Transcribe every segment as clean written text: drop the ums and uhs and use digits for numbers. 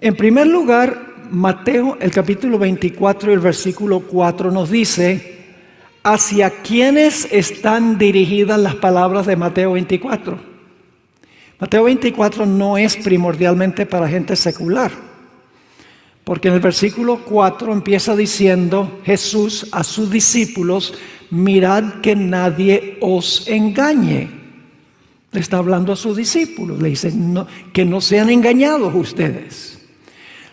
En primer lugar, Mateo, el capítulo 24 y el versículo 4 nos dice hacia quiénes están dirigidas las palabras de Mateo 24. Mateo 24 no es primordialmente para gente secular, porque en el versículo 4 empieza diciendo Jesús a sus discípulos: mirad que nadie os engañe. Le está hablando a sus discípulos, le dice que no sean engañados ustedes.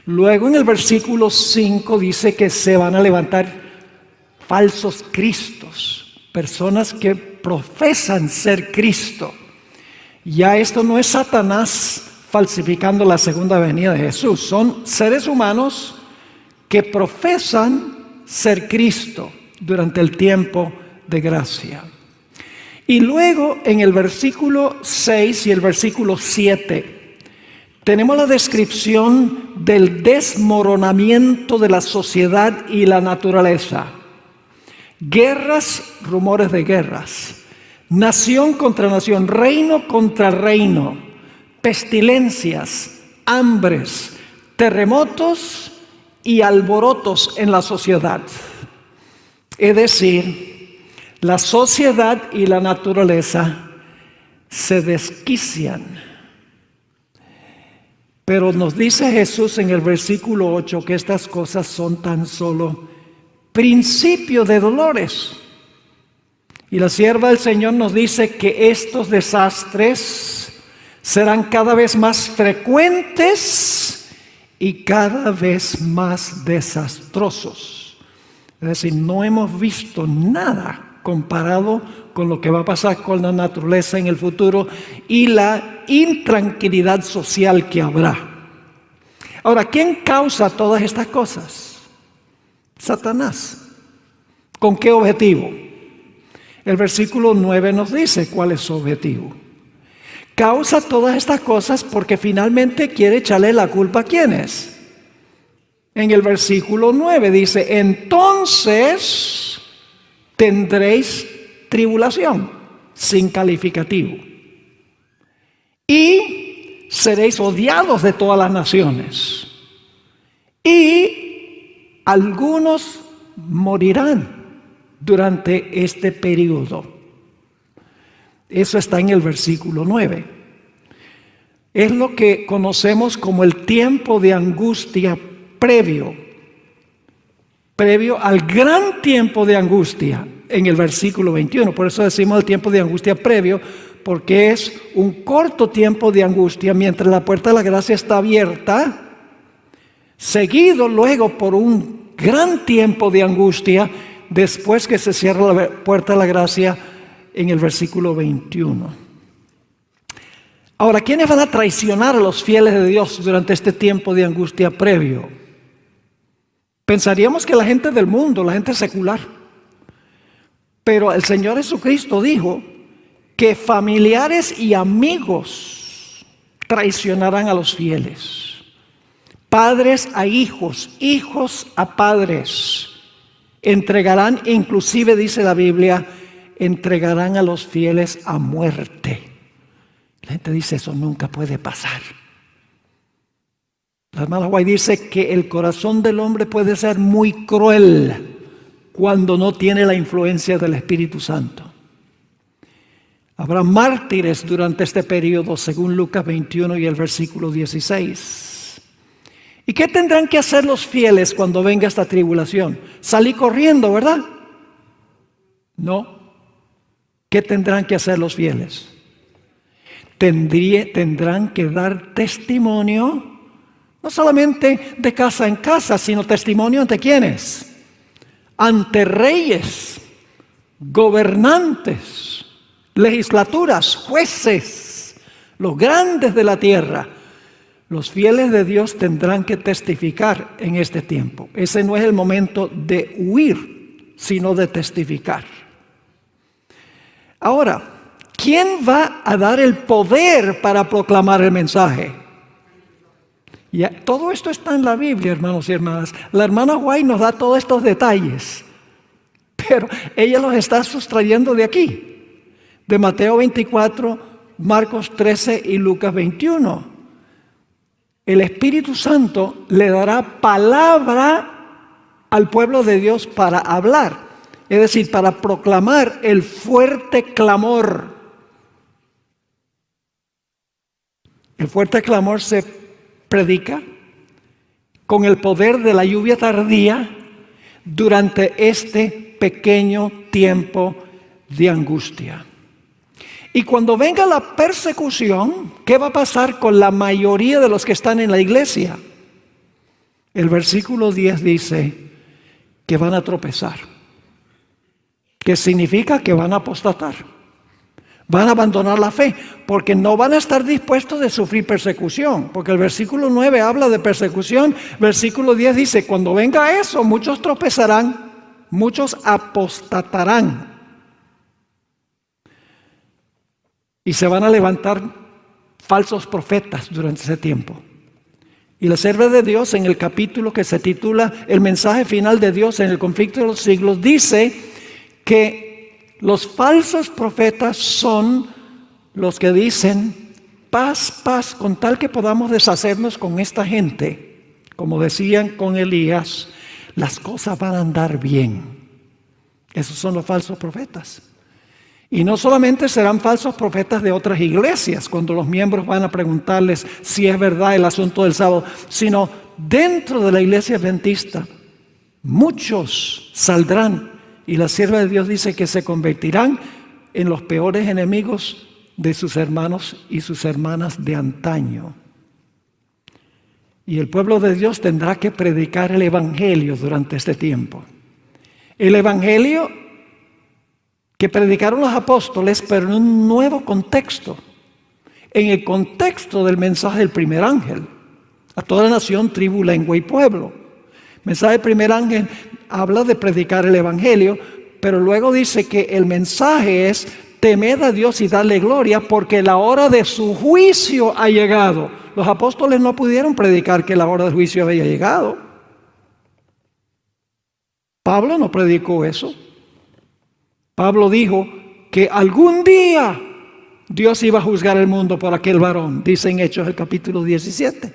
Luego en el versículo 5 dice que se van a levantar falsos cristos, personas que profesan ser Cristo. Ya esto no es Satanás falsificando la segunda venida de Jesús, son seres humanos que profesan ser Cristo durante el tiempo de gracia. Y luego en el versículo 6 y el versículo 7 tenemos la descripción del desmoronamiento de la sociedad y la naturaleza. Guerras, rumores de guerras, nación contra nación, reino contra reino, pestilencias, hambres, terremotos y alborotos en la sociedad. Es decir, la sociedad y la naturaleza se desquician. Pero nos dice Jesús en el versículo 8 que estas cosas son tan solo principio de dolores. Y la sierva del Señor nos dice que estos desastres serán cada vez más frecuentes y cada vez más desastrosos. Es decir, no hemos visto nada comparado con lo que va a pasar con la naturaleza en el futuro y la intranquilidad social que habrá. Ahora, ¿quién causa todas estas cosas? Satanás. ¿Con qué objetivo? El versículo 9 nos dice cuál es su objetivo. Causa todas estas cosas porque finalmente quiere echarle la culpa a ¿quiénes? En el versículo 9 dice: entonces tendréis tribulación, sin calificativo, y seréis odiados de todas las naciones, y algunos morirán durante este periodo. Eso está en el versículo 9. Es lo que conocemos como el tiempo de angustia previo al gran tiempo de angustia en el versículo 21. Por eso decimos el tiempo de angustia previo, porque es un corto tiempo de angustia mientras la puerta de la gracia está abierta, seguido luego por un gran tiempo de angustia después que se cierra la puerta de la gracia en el versículo 21. Ahora, ¿quiénes van a traicionar a los fieles de Dios durante este tiempo de angustia previo? Pensaríamos que la gente del mundo, la gente secular. Pero el Señor Jesucristo dijo que familiares y amigos traicionarán a los fieles. Padres a hijos, hijos a padres. Entregarán, inclusive dice la Biblia, entregarán a los fieles a muerte. La gente dice, eso nunca puede pasar. La hermana White dice que el corazón del hombre puede ser muy cruel cuando no tiene la influencia del Espíritu Santo. Habrá mártires durante este periodo, según Lucas 21 y el versículo 16. ¿Y qué tendrán que hacer los fieles cuando venga esta tribulación? Salir corriendo, ¿verdad? No. ¿Qué tendrán que hacer los fieles? Tendrán que dar testimonio, no solamente de casa en casa, sino testimonio ante ¿quiénes? Ante reyes, gobernantes, legislaturas, jueces, los grandes de la tierra. Los fieles de Dios tendrán que testificar en este tiempo. Ese no es el momento de huir, sino de testificar. Ahora, ¿quién va a dar el poder para proclamar el mensaje? Todo esto está en la Biblia, hermanos y hermanas. La hermana White nos da todos estos detalles, pero ella los está sustrayendo de aquí, de Mateo 24, Marcos 13 y Lucas 21. el Espíritu Santo le dará palabra al pueblo de Dios para hablar, es decir, para proclamar el fuerte clamor. El fuerte clamor se predica con el poder de la lluvia tardía durante este pequeño tiempo de angustia. Y cuando venga la persecución, ¿qué va a pasar con la mayoría de los que están en la iglesia? El versículo 10 dice que van a tropezar, que significa que van a apostatar, van a abandonar la fe, porque no van a estar dispuestos de sufrir persecución, porque el versículo 9 habla de persecución, versículo 10 dice, cuando venga eso, muchos tropezarán, muchos apostatarán. Y se van a levantar falsos profetas durante ese tiempo. Y la sierva de Dios, en el capítulo que se titula El mensaje final de Dios en el conflicto de los siglos, dice que los falsos profetas son los que dicen paz, paz, con tal que podamos deshacernos con esta gente. Como decían con Elías, las cosas van a andar bien. Esos son los falsos profetas. Y no solamente serán falsos profetas de otras iglesias cuando los miembros van a preguntarles si es verdad el asunto del sábado, sino dentro de la iglesia adventista muchos saldrán y la sierva de Dios dice que se convertirán en los peores enemigos de sus hermanos y sus hermanas de antaño. Y el pueblo de Dios tendrá que predicar el evangelio durante este tiempo. El evangelio que predicaron los apóstoles, pero en un nuevo contexto, en el contexto del mensaje del primer ángel, a toda nación, tribu, lengua y pueblo. El mensaje del primer ángel habla de predicar el evangelio, pero luego dice que el mensaje es temed a Dios y darle gloria, porque la hora de su juicio ha llegado. Los apóstoles no pudieron predicar que la hora del juicio había llegado. Pablo no predicó eso. Pablo dijo que algún día Dios iba a juzgar el mundo por aquel varón, dice en Hechos el capítulo 17.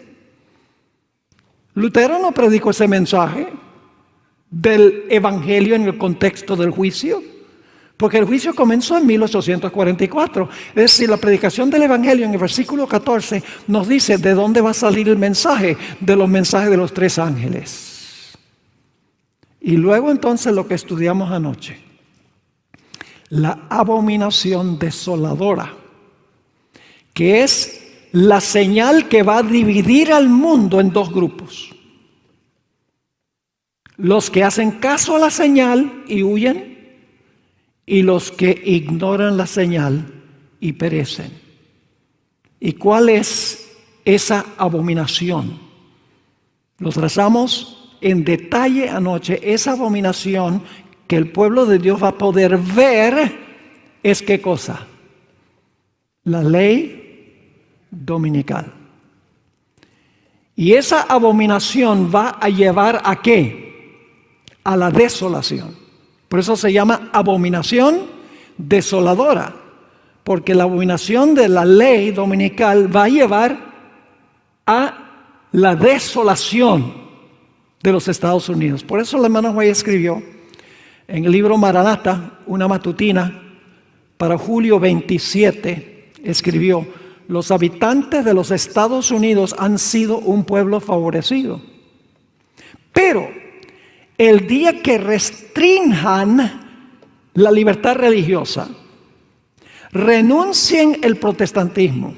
Lutero no predicó ese mensaje del evangelio en el contexto del juicio, porque el juicio comenzó en 1844. Es decir, la predicación del evangelio en el versículo 14 nos dice de dónde va a salir el mensaje, de los mensajes de los tres ángeles. Y luego entonces lo que estudiamos anoche, la abominación desoladora, que es la señal que va a dividir al mundo en dos grupos. Los que hacen caso a la señal y huyen, y los que ignoran la señal y perecen. ¿Y cuál es esa abominación? Lo trazamos en detalle anoche. Esa abominación que el pueblo de Dios va a poder ver es ¿qué cosa? La ley dominical. Y esa abominación va a llevar ¿a qué? A la desolación. Por eso se llama abominación desoladora, porque la abominación de la ley dominical va a llevar a la desolación de los Estados Unidos. Por eso el hermano White escribió en el libro Maranata, una matutina, para julio 27, escribió: los habitantes de los Estados Unidos han sido un pueblo favorecido. Pero el día que restrinjan la libertad religiosa, renuncien el protestantismo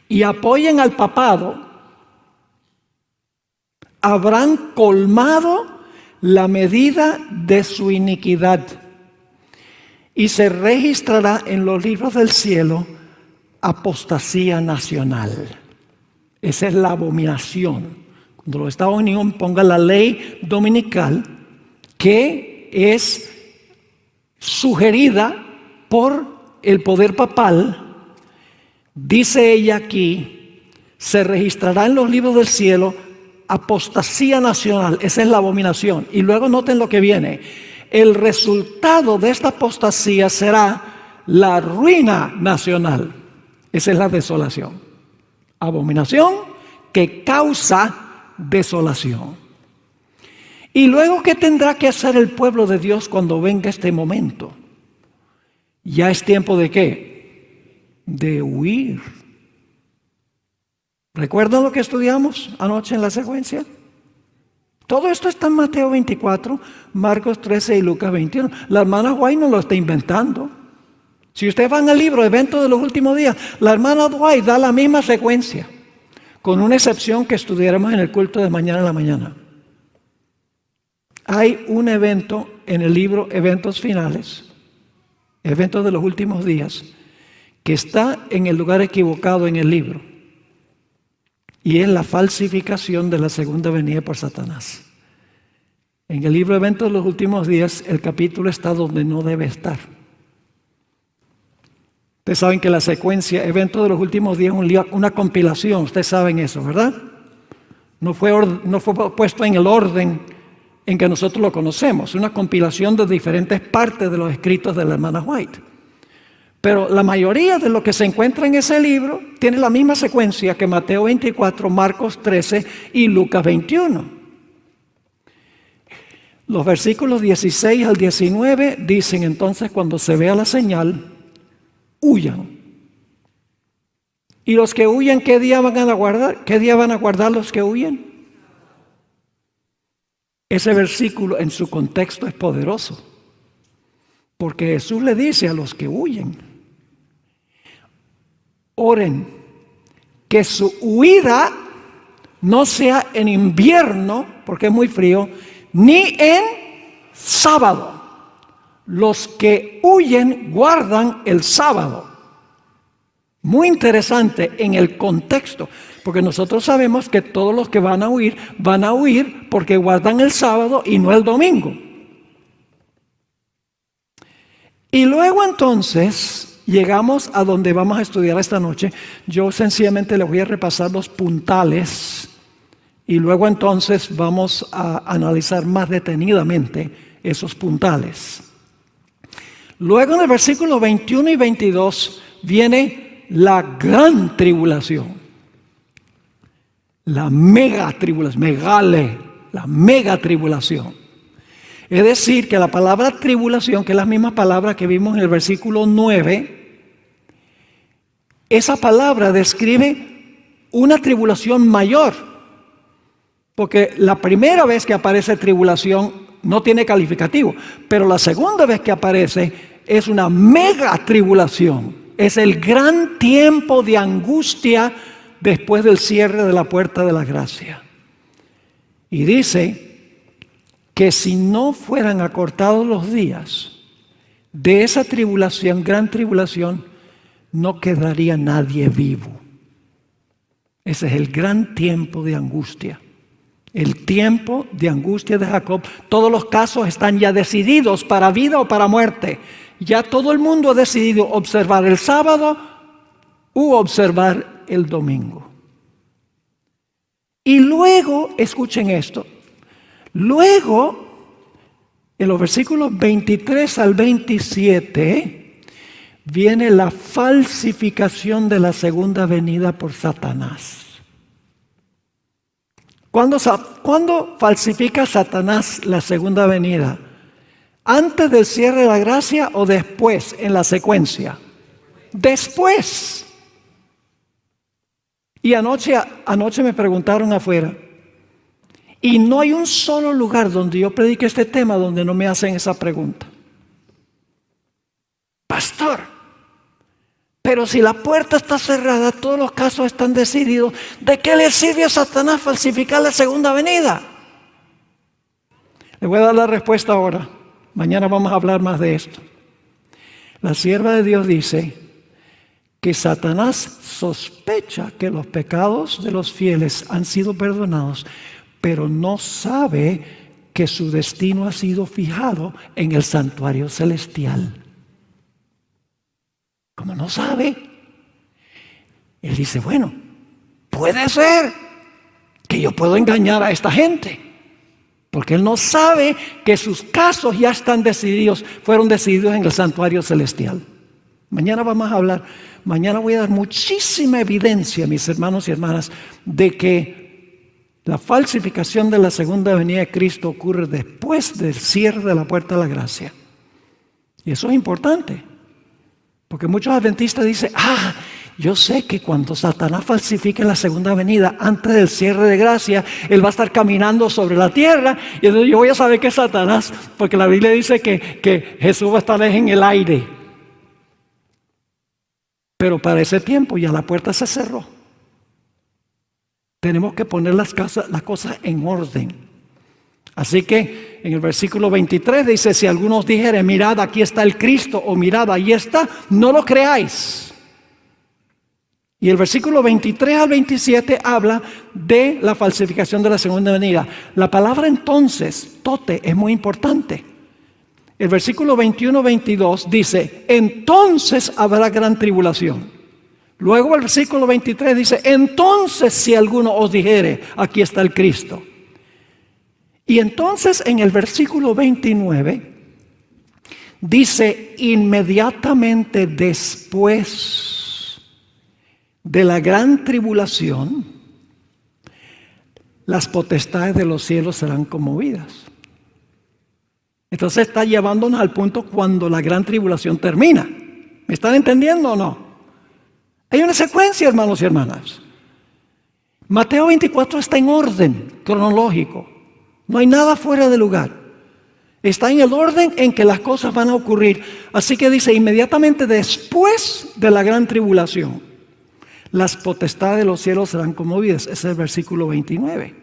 y apoyen al papado, habrán colmado la medida de su iniquidad y se registrará en los libros del cielo apostasía nacional. Esa es la abominación. Cuando los Estados Unidos pongan la ley dominical, que es sugerida por el poder papal, dice ella aquí, se registrará en los libros del cielo apostasía nacional. Esa es la abominación. Y luego noten lo que viene. El resultado de esta apostasía será la ruina nacional. Esa es la desolación. Abominación que causa desolación. Y luego, ¿qué tendrá que hacer el pueblo de Dios cuando venga este momento? Ya es tiempo ¿de qué? De huir. ¿Recuerdan lo que estudiamos anoche en la secuencia? Todo esto está en Mateo 24, Marcos 13 y Lucas 21. La hermana White no lo está inventando. Si ustedes van al libro Eventos de los Últimos Días, la hermana White da la misma secuencia, con una excepción que estudiaremos en el culto de mañana en la mañana. Hay un evento en el libro Eventos Finales, Eventos de los Últimos Días, que está en el lugar equivocado en el libro. Y es la falsificación de la segunda venida por Satanás. En el libro Eventos de los Últimos Días, el capítulo está donde no debe estar. Ustedes saben que la secuencia Eventos de los Últimos Días es una compilación. Ustedes saben eso, ¿verdad? No fue puesto en el orden en que nosotros lo conocemos. Una compilación de diferentes partes de los escritos de la hermana White. Pero la mayoría de lo que se encuentra en ese libro tiene la misma secuencia que Mateo 24, Marcos 13 y Lucas 21. Los versículos 16 al 19 dicen entonces: cuando se vea la señal, huyan. ¿Y los que huyen qué día van a guardar? ¿Qué día van a guardar los que huyen? Ese versículo en su contexto es poderoso, porque Jesús le dice a los que huyen: oren que su huida no sea en invierno, porque es muy frío, ni en sábado. Los que huyen guardan el sábado. Muy interesante en el contexto, porque nosotros sabemos que todos los que van a huir porque guardan el sábado y no el domingo. Y luego entonces llegamos a donde vamos a estudiar esta noche. Yo sencillamente les voy a repasar los puntales y luego entonces vamos a analizar más detenidamente esos puntales. Luego en el versículo 21 y 22 viene la gran tribulación. La mega tribulación, la mega tribulación. Es decir, que la palabra tribulación, que es la misma palabra que vimos en el versículo 9, esa palabra describe una tribulación mayor. Porque la primera vez que aparece tribulación no tiene calificativo, pero la segunda vez que aparece es una mega tribulación. Es el gran tiempo de angustia después del cierre de la puerta de la gracia. Y dice que si no fueran acortados los días de esa tribulación, gran tribulación, no quedaría nadie vivo. Ese es el gran tiempo de angustia. El tiempo de angustia de Jacob. Todos los casos están ya decididos para vida o para muerte. Ya todo el mundo ha decidido observar el sábado u observar el domingo. Y luego, escuchen esto, luego, en los versículos 23 al 27, viene la falsificación de la segunda venida por Satanás. ¿Cuándo falsifica Satanás la segunda venida? ¿Antes del cierre de la gracia o después en la secuencia? Después. Y anoche me preguntaron afuera, y no hay un solo lugar donde yo predique este tema donde no me hacen esa pregunta. Pastor, pero si la puerta está cerrada, todos los casos están decididos, ¿de qué le sirve a Satanás falsificar la segunda venida? Le voy a dar la respuesta ahora. Mañana vamos a hablar más de esto. La sierva de Dios dice que Satanás sospecha que los pecados de los fieles han sido perdonados, pero no sabe que su destino ha sido fijado en el santuario celestial. Como no sabe, él dice, bueno, puede ser que yo puedo engañar a esta gente, porque él no sabe que sus casos ya están decididos, fueron decididos en el santuario celestial. Mañana vamos a hablar, mañana voy a dar muchísima evidencia, mis hermanos y hermanas, de que la falsificación de la segunda venida de Cristo ocurre después del cierre de la puerta de la gracia. Y eso es importante, porque muchos adventistas dicen, yo sé que cuando Satanás falsifique la segunda venida, antes del cierre de gracia, él va a estar caminando sobre la tierra, y entonces yo voy a saber que es Satanás, porque la Biblia dice que Jesús va a estar en el aire. Pero para ese tiempo ya la puerta se cerró. Tenemos que poner las cosas en orden. Así que en el versículo 23 dice, si algunos dijeren, mirad, aquí está el Cristo, o mirad, ahí está, no lo creáis. Y el versículo 23 al 27 habla de la falsificación de la segunda venida. La palabra entonces, tote, es muy importante. El versículo 21-22 dice, entonces habrá gran tribulación. Luego el versículo 23 dice, entonces si alguno os dijere, aquí está el Cristo. Y entonces en el versículo 29 dice, inmediatamente después de la gran tribulación, las potestades de los cielos serán conmovidas. Entonces está llevándonos al punto cuando la gran tribulación termina. ¿Me están entendiendo o no? Hay una secuencia, hermanos y hermanas. Mateo 24 está en orden cronológico. No hay nada fuera de lugar. Está en el orden en que las cosas van a ocurrir. Así que dice, inmediatamente después de la gran tribulación, las potestades de los cielos serán conmovidas. Ese es el versículo 29.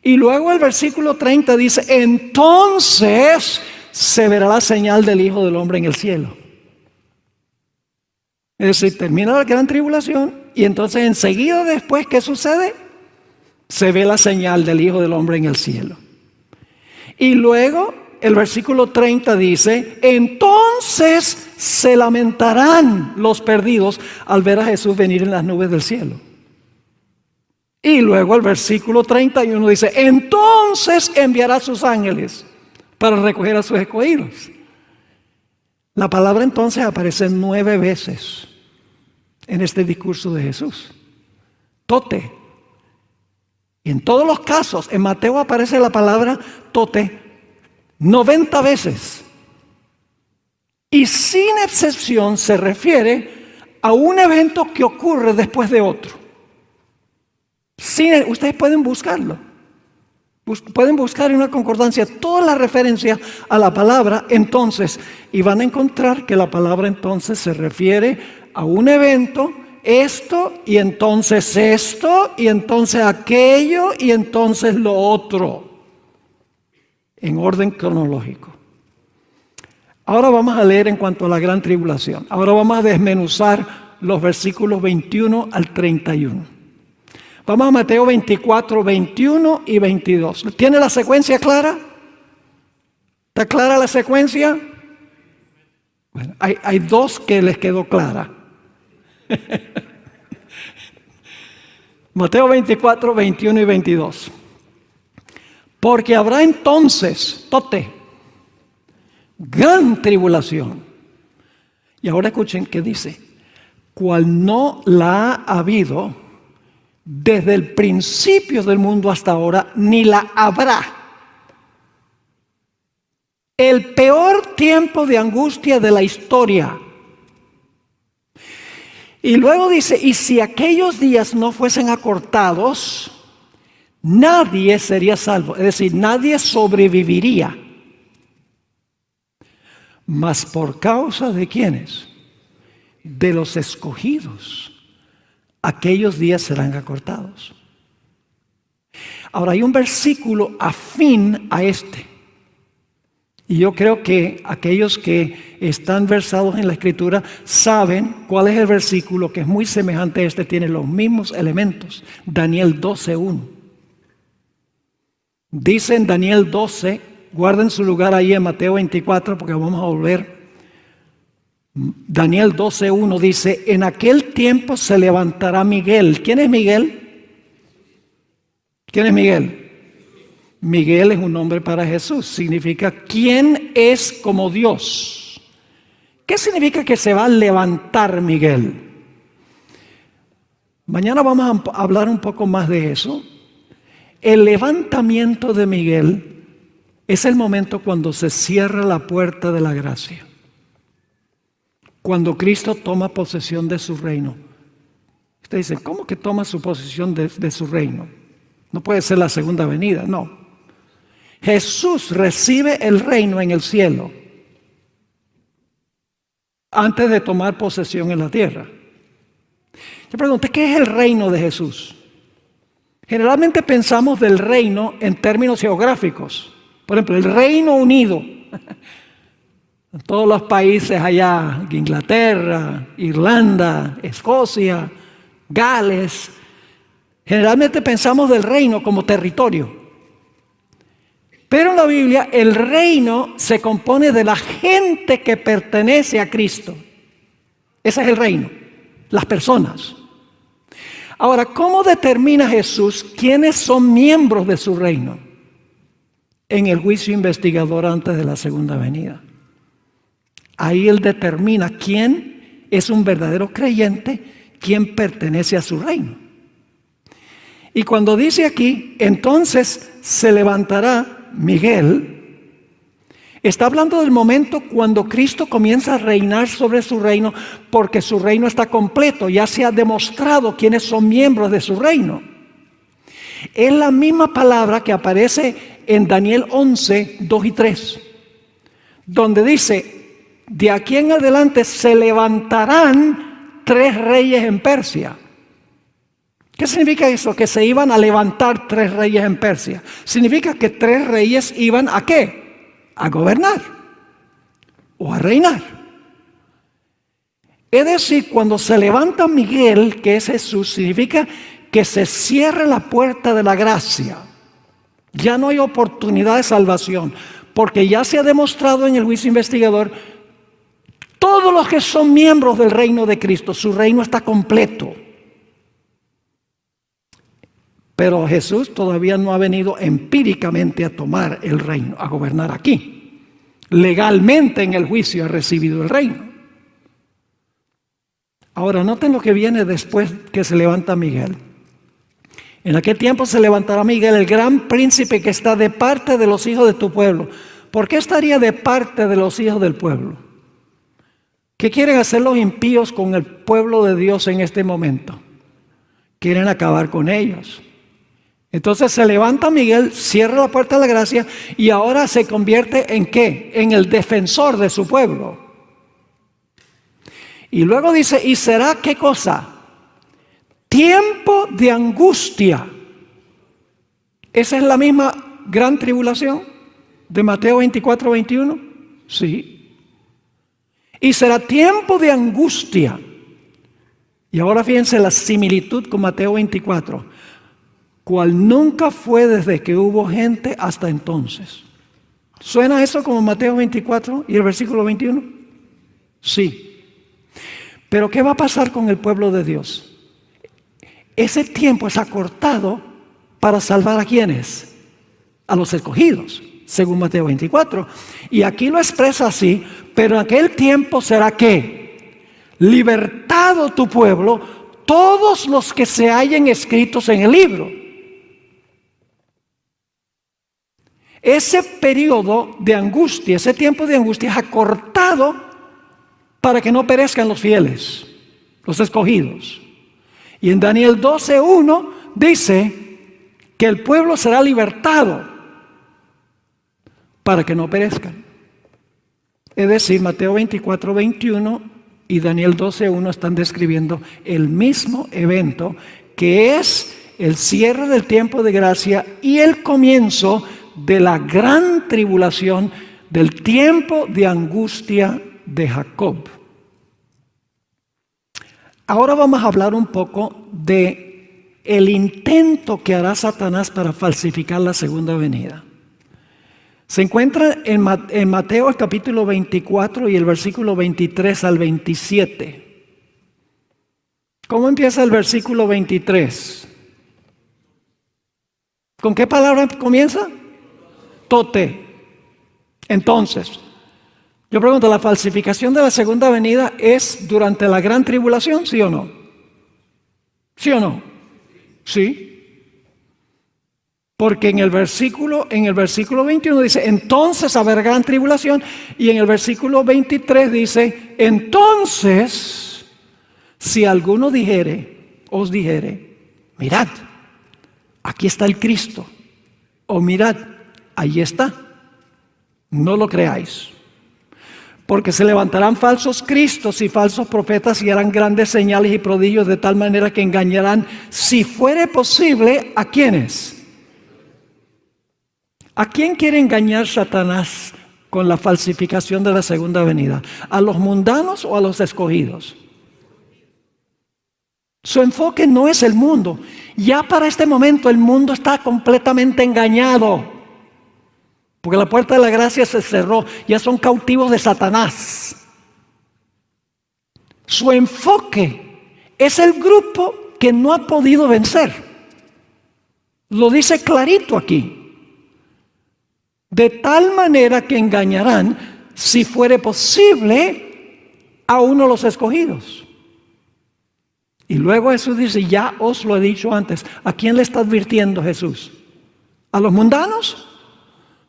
Y luego el versículo 30 dice, entonces se verá la señal del Hijo del Hombre en el cielo. Es decir, termina la gran tribulación y entonces enseguida después, ¿qué sucede? Se ve la señal del Hijo del Hombre en el cielo. Y luego el versículo 30 dice, entonces se lamentarán los perdidos al ver a Jesús venir en las nubes del cielo. Y luego el versículo 31 dice, entonces enviará a sus ángeles para recoger a sus escogidos. La palabra entonces aparece 9 veces en este discurso de Jesús. Tote. Y en todos los casos, en Mateo aparece la palabra tote 90 veces. Y sin excepción se refiere a un evento que ocurre después de otro. Ustedes pueden buscarlo. Pueden buscar en una concordancia todas las referencias a la palabra entonces y van a encontrar que la palabra entonces se refiere a un evento, esto y entonces aquello y entonces lo otro, en orden cronológico. Ahora vamos a leer en cuanto a la gran tribulación. Ahora vamos a desmenuzar los versículos 21 al 31. Vamos a Mateo 24, 21 y 22. ¿Tiene la secuencia clara? ¿Está clara la secuencia? Bueno, hay 2 que les quedó clara. Mateo 24, 21 y 22. Porque habrá entonces, gran tribulación. Y ahora escuchen qué dice. Cual no la ha habido desde el principio del mundo hasta ahora, ni la habrá. El peor tiempo de angustia de la historia. Y luego dice, y si aquellos días no fuesen acortados, nadie sería salvo. Es decir, nadie sobreviviría. Mas por causa de ¿quiénes? De los escogidos. Aquellos días serán acortados. Ahora hay un versículo afín a este. Y yo creo que aquellos que están versados en la Escritura saben cuál es el versículo que es muy semejante a este, tiene los mismos elementos. Daniel 12:1. Dice en Daniel 12, guarden su lugar ahí en Mateo 24 porque vamos a volver. Daniel 12:1 dice, en aquel tiempo se levantará Miguel. ¿Quién es Miguel? ¿Quién es Miguel? Miguel es un nombre para Jesús. Significa, ¿quién es como Dios? ¿Qué significa que se va a levantar Miguel? Mañana vamos a hablar un poco más de eso. El levantamiento de Miguel es el momento cuando se cierra la puerta de la gracia. Cuando Cristo toma posesión de su reino. Usted dice, ¿cómo que toma su posesión de su reino? No puede ser la segunda venida, no. Jesús recibe el reino en el cielo antes de tomar posesión en la tierra. Yo pregunté, ¿qué es el reino de Jesús? Generalmente pensamos del reino en términos geográficos. Por ejemplo, el Reino Unido. Todos los países allá, Inglaterra, Irlanda, Escocia, Gales. Generalmente pensamos del reino como territorio. Pero en la Biblia el reino se compone de la gente que pertenece a Cristo. Ese es el reino, las personas. Ahora, ¿cómo determina Jesús quiénes son miembros de su reino? En el juicio investigador antes de la segunda venida. Ahí Él determina quién es un verdadero creyente, quién pertenece a su reino. Y cuando dice aquí, entonces se levantará Miguel, está hablando del momento cuando Cristo comienza a reinar sobre su reino, porque su reino está completo, ya se ha demostrado quiénes son miembros de su reino. Es la misma palabra que aparece en Daniel 11, 2 y 3, donde dice, de aquí en adelante se levantarán 3 reyes en Persia. ¿Qué significa eso? Que se iban a levantar 3 reyes en Persia. Significa que 3 reyes iban ¿a qué? A gobernar o a reinar. Es decir, cuando se levanta Miguel, que es Jesús, significa que se cierra la puerta de la gracia. Ya no hay oportunidad de salvación, porque ya se ha demostrado en el juicio investigador, todos los que son miembros del reino de Cristo, su reino está completo. Pero Jesús todavía no ha venido empíricamente a tomar el reino, a gobernar aquí. Legalmente en el juicio ha recibido el reino. Ahora noten lo que viene después que se levanta Miguel. En aquel tiempo se levantará Miguel, el gran príncipe que está de parte de los hijos de tu pueblo. ¿Por qué estaría de parte de los hijos del pueblo? ¿Qué quieren hacer los impíos con el pueblo de Dios en este momento? Quieren acabar con ellos. Entonces se levanta Miguel, cierra la puerta de la gracia y ahora se convierte ¿en qué? En el defensor de su pueblo. Y luego dice, ¿y será qué cosa? Tiempo de angustia. ¿Esa es la misma gran tribulación de Mateo 24, 21? Sí. Y será tiempo de angustia. Y ahora fíjense la similitud con Mateo 24. Cual nunca fue desde que hubo gente hasta entonces. ¿Suena eso como Mateo 24 y el versículo 21? Sí. Pero ¿qué va a pasar con el pueblo de Dios? Ese tiempo es acortado para salvar a quienes, a los escogidos, según Mateo 24. Y aquí lo expresa así, pero en aquel tiempo será ¿qué? Libertado tu pueblo, todos los que se hallen escritos en el libro. Ese periodo de angustia, ese tiempo de angustia es acortado para que no perezcan los fieles, los escogidos. Y en Daniel 12:1 dice que el pueblo será libertado para que no perezcan. Es decir, Mateo 24, 21 y Daniel 12:1 están describiendo el mismo evento, que es el cierre del tiempo de gracia y el comienzo de la gran tribulación, del tiempo de angustia de Jacob. Ahora vamos a hablar un poco de el intento que hará Satanás para falsificar la segunda venida. Se encuentra en Mateo el capítulo 24 y el versículo 23 al 27. ¿Cómo empieza el versículo 23? ¿Con qué palabra comienza? Tote. Entonces, Yo pregunto, ¿la falsificación de la segunda venida es durante la gran tribulación, sí o no? ¿Sí o no? Sí. Porque en el versículo 21 dice, entonces habrá gran tribulación, y en el versículo 23 dice, entonces, si alguno os dijere, mirad, aquí está el Cristo, o mirad, ahí está, no lo creáis. Porque se levantarán falsos cristos y falsos profetas y harán grandes señales y prodigios de tal manera que engañarán, si fuere posible, ¿a quiénes? ¿A quién quiere engañar Satanás con la falsificación de la segunda venida? ¿A los mundanos o a los escogidos? Su enfoque no es el mundo. Ya para este momento el mundo está completamente engañado. Porque la puerta de la gracia se cerró. Ya son cautivos de Satanás. Su enfoque es el grupo que no ha podido vencer. Lo dice clarito aquí. De tal manera que engañarán, si fuere posible, a uno de los escogidos. Y luego Jesús dice, ya os lo he dicho antes. ¿A quién le está advirtiendo Jesús? ¿A los mundanos?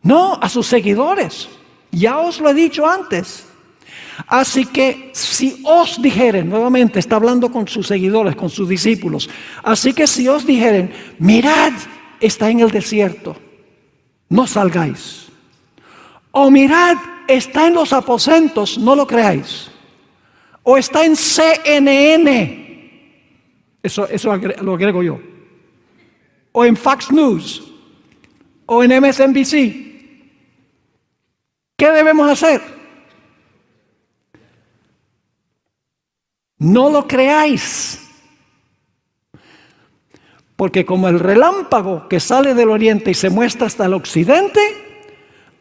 No, a sus seguidores. Ya os lo he dicho antes. Así que si os dijeren, nuevamente está hablando con sus seguidores, con sus discípulos. Así que si os dijeren, mirad, está en el desierto, no salgáis. O mirad, está en los aposentos, no lo creáis. O está en CNN. Eso lo agrego yo. O en Fox News. O en MSNBC. ¿Qué debemos hacer? No lo creáis. Porque como el relámpago que sale del oriente y se muestra hasta el occidente,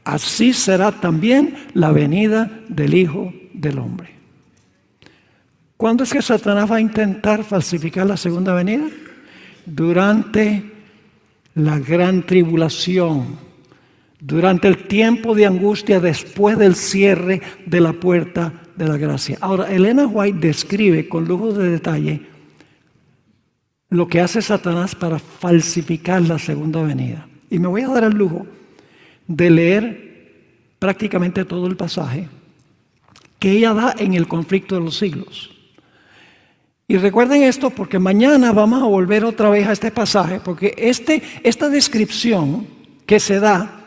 así será también la venida del Hijo del Hombre. ¿Cuándo es que Satanás va a intentar falsificar la segunda venida? Durante la gran tribulación, durante el tiempo de angustia después del cierre de la puerta de la gracia. Ahora, Elena White describe con lujo de detalle lo que hace Satanás para falsificar la segunda venida. Y me voy a dar el lujo de leer prácticamente todo el pasaje que ella da en el conflicto de los siglos. Y recuerden esto porque mañana vamos a volver otra vez a este pasaje, porque esta descripción que se da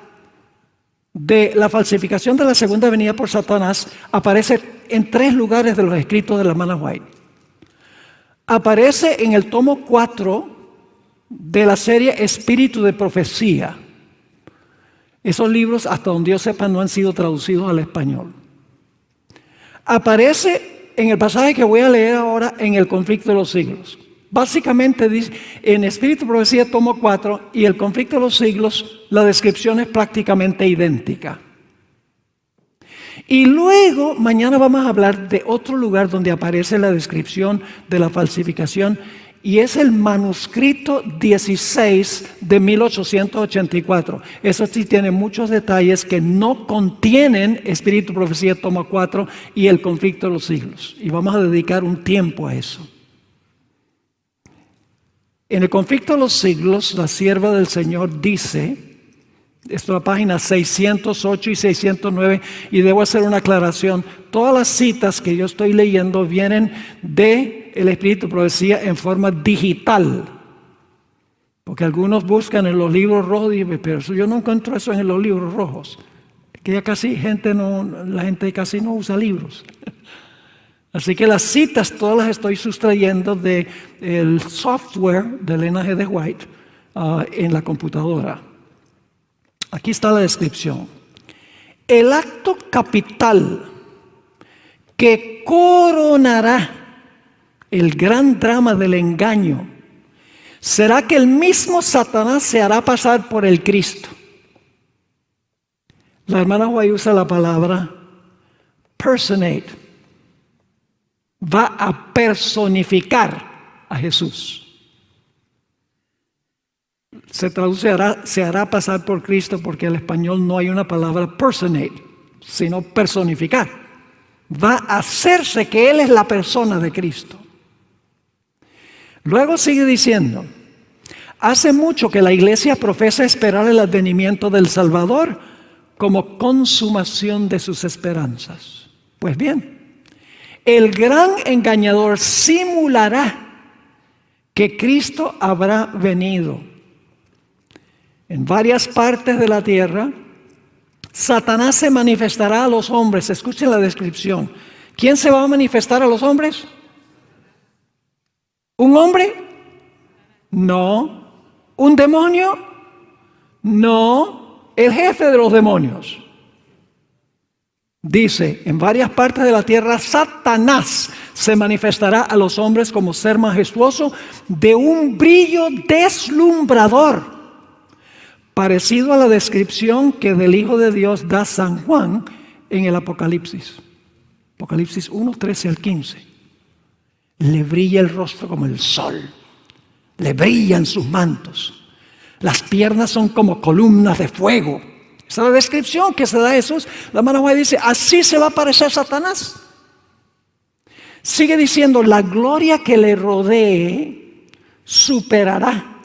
de la falsificación de la segunda venida por Satanás aparece en 3 lugares de los escritos de la hermana White. Aparece en el tomo 4 de la serie Espíritu de Profecía. Esos libros, hasta donde yo sepa, no han sido traducidos al español. Aparece en el pasaje que voy a leer ahora en el conflicto de los siglos. Básicamente dice, en Espíritu de Profecía tomo 4 y el conflicto de los siglos, la descripción es prácticamente idéntica. Y luego, mañana vamos a hablar de otro lugar donde aparece la descripción de la falsificación, y es el manuscrito 16 de 1884. Eso sí tiene muchos detalles que no contienen Espíritu, Profecía, toma 4 y el conflicto de los siglos. Y vamos a dedicar un tiempo a eso. En el conflicto de los siglos, la sierva del Señor dice, esto es la página 608 y 609, y debo hacer una aclaración. Todas las citas que yo estoy leyendo vienen de el Espíritu de Profecía en forma digital. Porque algunos buscan en los libros rojos y dicen, pero yo no encuentro eso en los libros rojos. Que ya casi la gente casi no usa libros. Así que las citas todas las estoy sustrayendo del software del Elena G. White en la computadora. Aquí está la descripción. El acto capital que coronará el gran drama del engaño será que el mismo Satanás se hará pasar por el Cristo. La hermana White usa la palabra personate. Va a personificar a Jesús. Se traduce se hará pasar por Cristo porque en el español no hay una palabra personate. sino personificar. Va a hacerse que Él es la persona de Cristo. Luego sigue diciendo, hace mucho que la iglesia profesa esperar el advenimiento del Salvador como consumación de sus esperanzas. Pues bien, el gran engañador simulará que Cristo habrá venido. En varias partes de la tierra, Satanás se manifestará a los hombres. Escuchen la descripción. ¿Quién se va a manifestar a los hombres? ¿Un hombre? No. ¿Un demonio? No. El jefe de los demonios. Dice, en varias partes de la tierra, Satanás se manifestará a los hombres como ser majestuoso de un brillo deslumbrador, parecido a la descripción que del Hijo de Dios da San Juan en el Apocalipsis. Apocalipsis 1, 13 al 15. Le brilla el rostro como el sol, le brillan sus mantos, las piernas son como columnas de fuego. Esa es la descripción que se da a Jesús. La hermana White dice, así se va a parecer Satanás. Sigue diciendo, la gloria que le rodee superará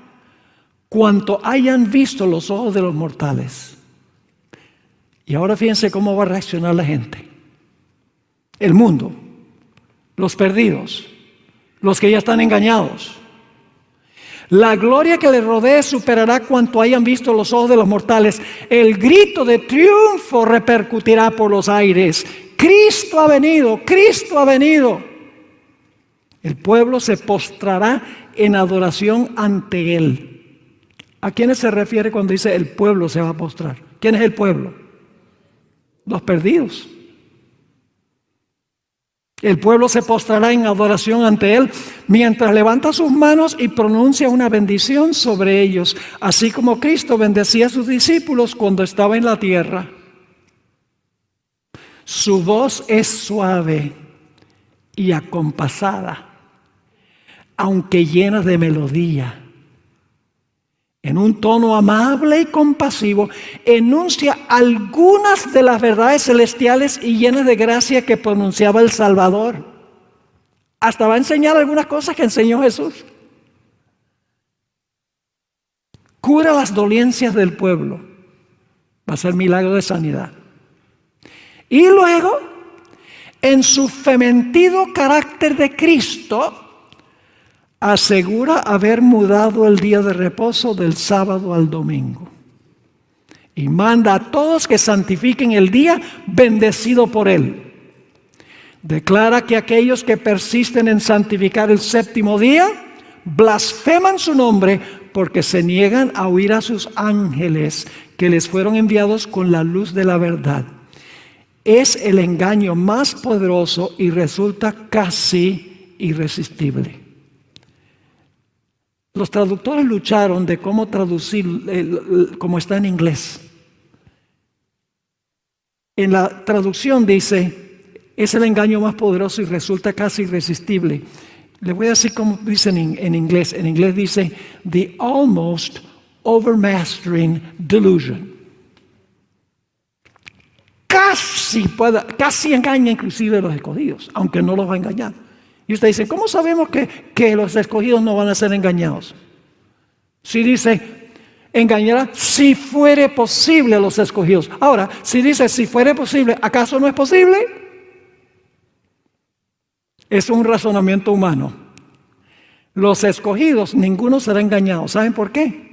cuanto hayan visto los ojos de los mortales. Y ahora fíjense cómo va a reaccionar la gente. El mundo, los perdidos, los que ya están engañados. La gloria que le rodee superará cuanto hayan visto los ojos de los mortales. El grito de triunfo repercutirá por los aires. Cristo ha venido, Cristo ha venido. El pueblo se postrará en adoración ante Él. ¿A quiénes se refiere cuando dice el pueblo se va a postrar? ¿Quién es el pueblo? Los perdidos. El pueblo se postrará en adoración ante Él mientras levanta sus manos y pronuncia una bendición sobre ellos, así como Cristo bendecía a sus discípulos cuando estaba en la tierra. Su voz es suave y acompasada, aunque llena de melodía. En un tono amable y compasivo, enuncia algunas de las verdades celestiales y llenas de gracia que pronunciaba el Salvador. Hasta va a enseñar algunas cosas que enseñó Jesús. Cura las dolencias del pueblo. Va a ser milagro de sanidad. Y luego, en su fementido carácter de Cristo, asegura haber mudado el día de reposo del sábado al domingo. Y manda a todos que santifiquen el día bendecido por Él. Declara que aquellos que persisten en santificar el séptimo día blasfeman su nombre porque se niegan a oír a sus ángeles que les fueron enviados con la luz de la verdad. Es el engaño más poderoso y resulta casi irresistible. Los traductores lucharon de cómo traducir como está en inglés. En la traducción dice, es el engaño más poderoso y resulta casi irresistible. Le voy a decir cómo dice en inglés. En inglés dice, the almost overmastering delusion. Casi engaña inclusive a los escogidos, aunque no los va a engañar. Y usted dice, ¿cómo sabemos que los escogidos no van a ser engañados? Si dice, engañará si fuere posible a los escogidos. Ahora, si dice, si fuere posible, ¿acaso no es posible? Es un razonamiento humano. Los escogidos, ninguno será engañado. ¿Saben por qué?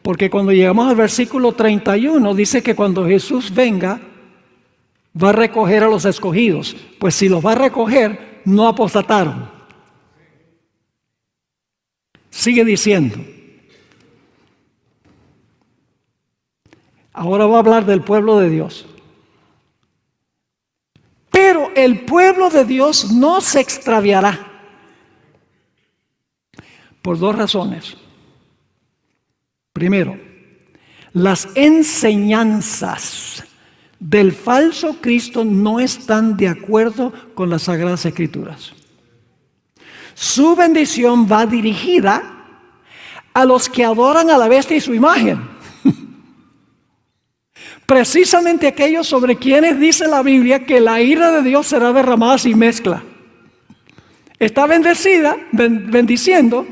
Porque cuando llegamos al versículo 31, dice que cuando Jesús venga, va a recoger a los escogidos. Pues si los va a recoger, no apostataron. Sigue diciendo. Ahora va a hablar del pueblo de Dios. Pero el pueblo de Dios no se extraviará. Por dos razones. Primero, las enseñanzas del falso Cristo no están de acuerdo con las Sagradas Escrituras. Su bendición va dirigida a los que adoran a la bestia y su imagen. Precisamente aquellos sobre quienes dice la Biblia que la ira de Dios será derramada sin mezcla. Está bendiciendo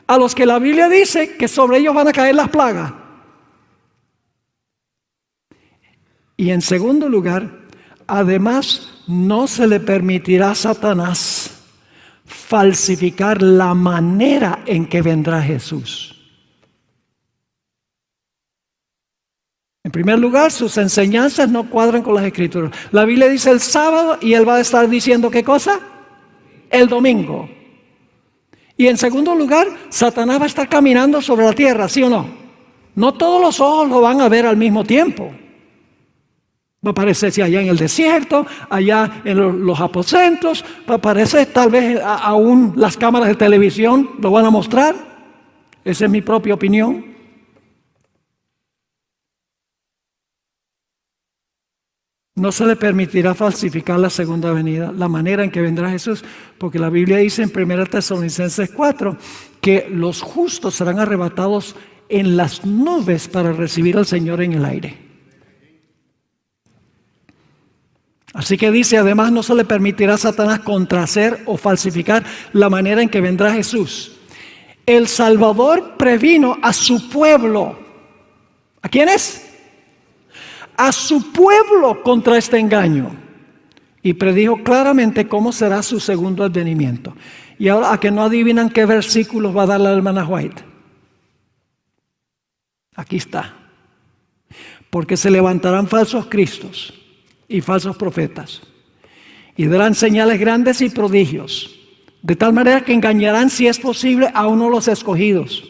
a los que la Biblia dice que sobre ellos van a caer las plagas. Y en segundo lugar, además, no se le permitirá a Satanás falsificar la manera en que vendrá Jesús. En primer lugar, sus enseñanzas no cuadran con las Escrituras. La Biblia dice el sábado y él va a estar diciendo ¿qué cosa? El domingo. Y en segundo lugar, Satanás va a estar caminando sobre la tierra, ¿sí o no? No todos los ojos lo van a ver al mismo tiempo. Va a aparecerse allá en el desierto, allá en los aposentos, va a aparecer tal vez aún las cámaras de televisión lo van a mostrar. Esa es mi propia opinión. No se le permitirá falsificar la segunda venida, la manera en que vendrá Jesús, porque la Biblia dice en 1 Tesalonicenses 4 que los justos serán arrebatados en las nubes para recibir al Señor en el aire. Así que dice, además no se le permitirá a Satanás contrahacer o falsificar la manera en que vendrá Jesús. El Salvador previno a su pueblo. ¿A quiénes? A su pueblo contra este engaño. Y predijo claramente cómo será su segundo advenimiento. Y ahora, ¿a que no adivinan qué versículos va a dar la hermana White? Aquí está. Porque se levantarán falsos cristos y falsos profetas, y darán señales grandes y prodigios, de tal manera que engañarán, si es posible, a uno de los escogidos.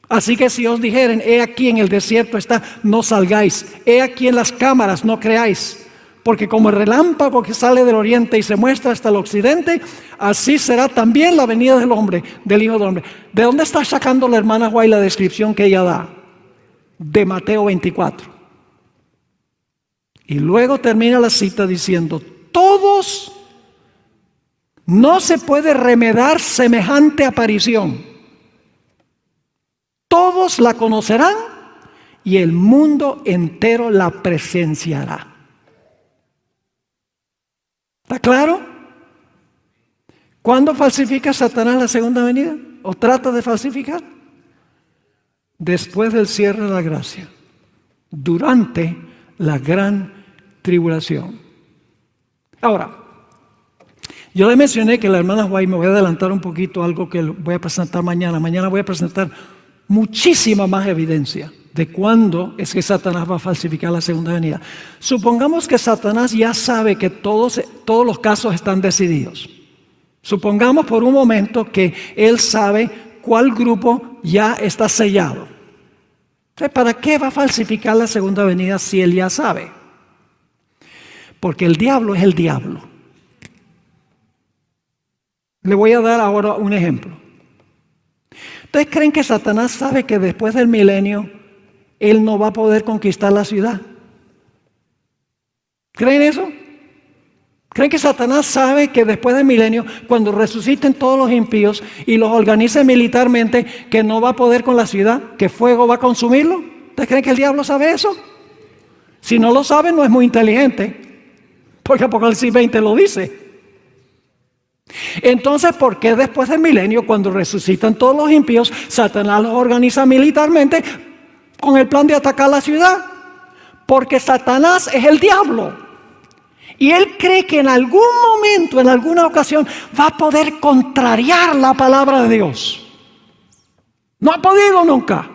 Así que si os dijeren, he aquí en el desierto está, no salgáis, he aquí en las cámaras, no creáis, porque como el relámpago que sale del oriente y se muestra hasta el occidente, así será también la venida del hombre, del Hijo del Hombre. ¿De dónde está sacando la hermana White la descripción que ella da? De Mateo 24. Y luego termina la cita diciendo, todos, no se puede remedar semejante aparición. Todos la conocerán y el mundo entero la presenciará. ¿Está claro? ¿Cuándo falsifica Satanás la segunda venida? ¿O trata de falsificar? Después del cierre de la gracia. Durante la gran tribulación. Ahora, yo le mencioné que la hermana White, me voy a adelantar un poquito a algo que voy a presentar mañana. Mañana voy a presentar muchísima más evidencia de cuándo es que Satanás va a falsificar la segunda venida. Supongamos que Satanás ya sabe que todos los casos están decididos. Supongamos por un momento que él sabe cuál grupo ya está sellado. Entonces, ¿para qué va a falsificar la segunda venida si él ya sabe? Porque el diablo es el diablo. Le voy a dar ahora un ejemplo. ¿Ustedes creen que Satanás sabe que después del milenio él no va a poder conquistar la ciudad? ¿Creen eso? ¿Creen que Satanás sabe que después del milenio, cuando resuciten todos los impíos y los organice militarmente, que no va a poder con la ciudad, que fuego va a consumirlo? ¿Ustedes creen que el diablo sabe eso? Si no lo sabe, no es muy inteligente, porque Apocalipsis 20 lo dice. Entonces, ¿por qué después del milenio, cuando resucitan todos los impíos, Satanás los organiza militarmente con el plan de atacar la ciudad? Porque Satanás es el diablo. Y él cree que en algún momento, en alguna ocasión, va a poder contrariar la palabra de Dios. No ha podido nunca.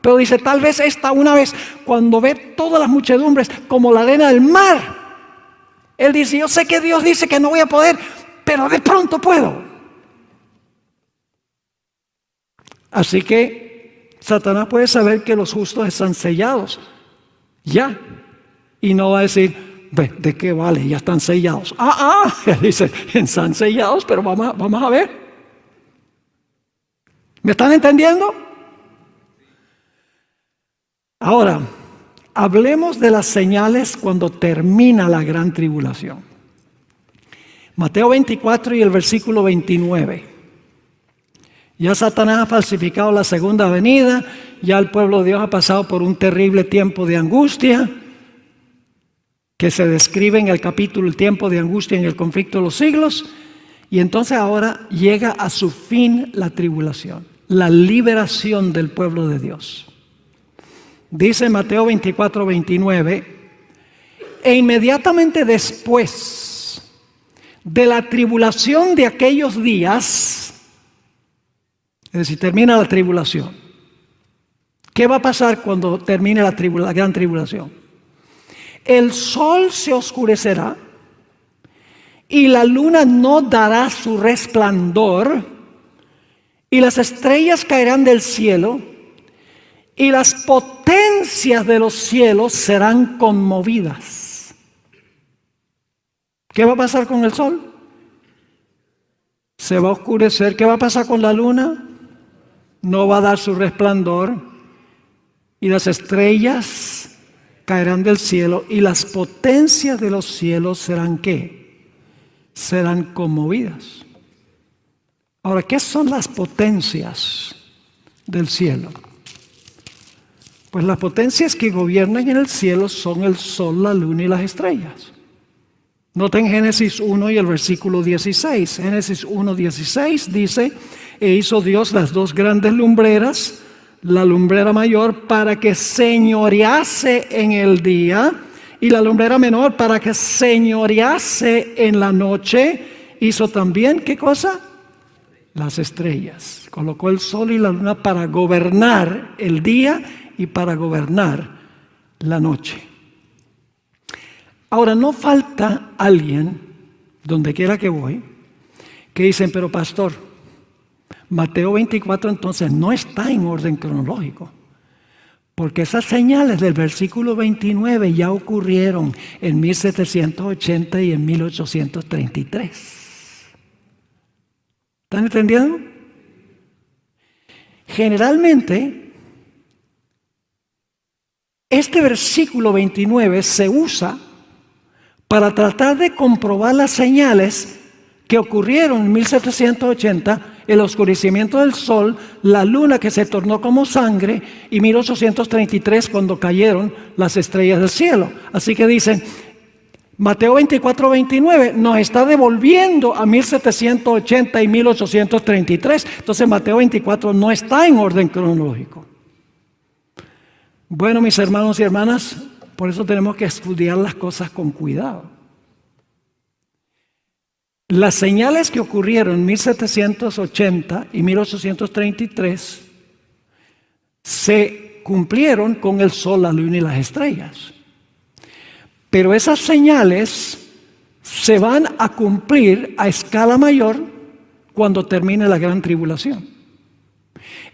Pero dice, tal vez esta una vez, cuando ve todas las muchedumbres como la arena del mar, él dice, yo sé que Dios dice que no voy a poder, pero de pronto puedo. Así que Satanás puede saber que los justos están sellados. Ya. Y no va a decir, ¿de qué vale? Ya están sellados. Dice, están sellados, pero vamos a ver. ¿Me están entendiendo? Ahora, hablemos de las señales cuando termina la gran tribulación. Mateo 24 y el versículo 29. Ya Satanás ha falsificado la segunda venida, ya el pueblo de Dios ha pasado por un terrible tiempo de angustia. que se describe en el capítulo el tiempo de angustia en el conflicto de los siglos. Y entonces ahora llega a su fin la tribulación, la liberación del pueblo de Dios. Dice Mateo 24, 29, e inmediatamente después de la tribulación de aquellos días, es decir, termina la tribulación. ¿Qué va a pasar cuando termine la gran tribulación? El sol se oscurecerá y la luna no dará su resplandor y las estrellas caerán del cielo y las potencias de los cielos serán conmovidas. ¿Qué va a pasar con el sol? Se va a oscurecer. ¿Qué va a pasar con la luna? No va a dar su resplandor y las estrellas caerán del cielo y las potencias de los cielos serán ¿qué? Serán conmovidas. Ahora, ¿qué son las potencias del cielo? Pues las potencias que gobiernan en el cielo son el sol, la luna y las estrellas. Noten Génesis 1 y el versículo 16. Génesis 1, 16 dice, e hizo Dios las dos grandes lumbreras, la lumbrera mayor para que señorease en el día y la lumbrera menor para que señorease en la noche. Hizo también, ¿qué cosa? Las estrellas. Colocó el sol y la luna para gobernar el día y para gobernar la noche. Ahora, no falta alguien, donde quiera que voy, que dicen, pero pastor, Mateo 24 entonces no está en orden cronológico, porque esas señales del versículo 29 ya ocurrieron en 1780 y en 1833. ¿Están entendiendo? Generalmente, este versículo 29 se usa para tratar de comprobar las señales que ocurrieron en 1780, el oscurecimiento del sol, la luna que se tornó como sangre y 1833 cuando cayeron las estrellas del cielo. Así que dicen, Mateo 24, 29 nos está devolviendo a 1780 y 1833. Entonces Mateo 24 no está en orden cronológico. Bueno, mis hermanos y hermanas, por eso tenemos que estudiar las cosas con cuidado. Las señales que ocurrieron en 1780 y 1833 se cumplieron con el sol, la luna y las estrellas. Pero esas señales se van a cumplir a escala mayor cuando termine la gran tribulación.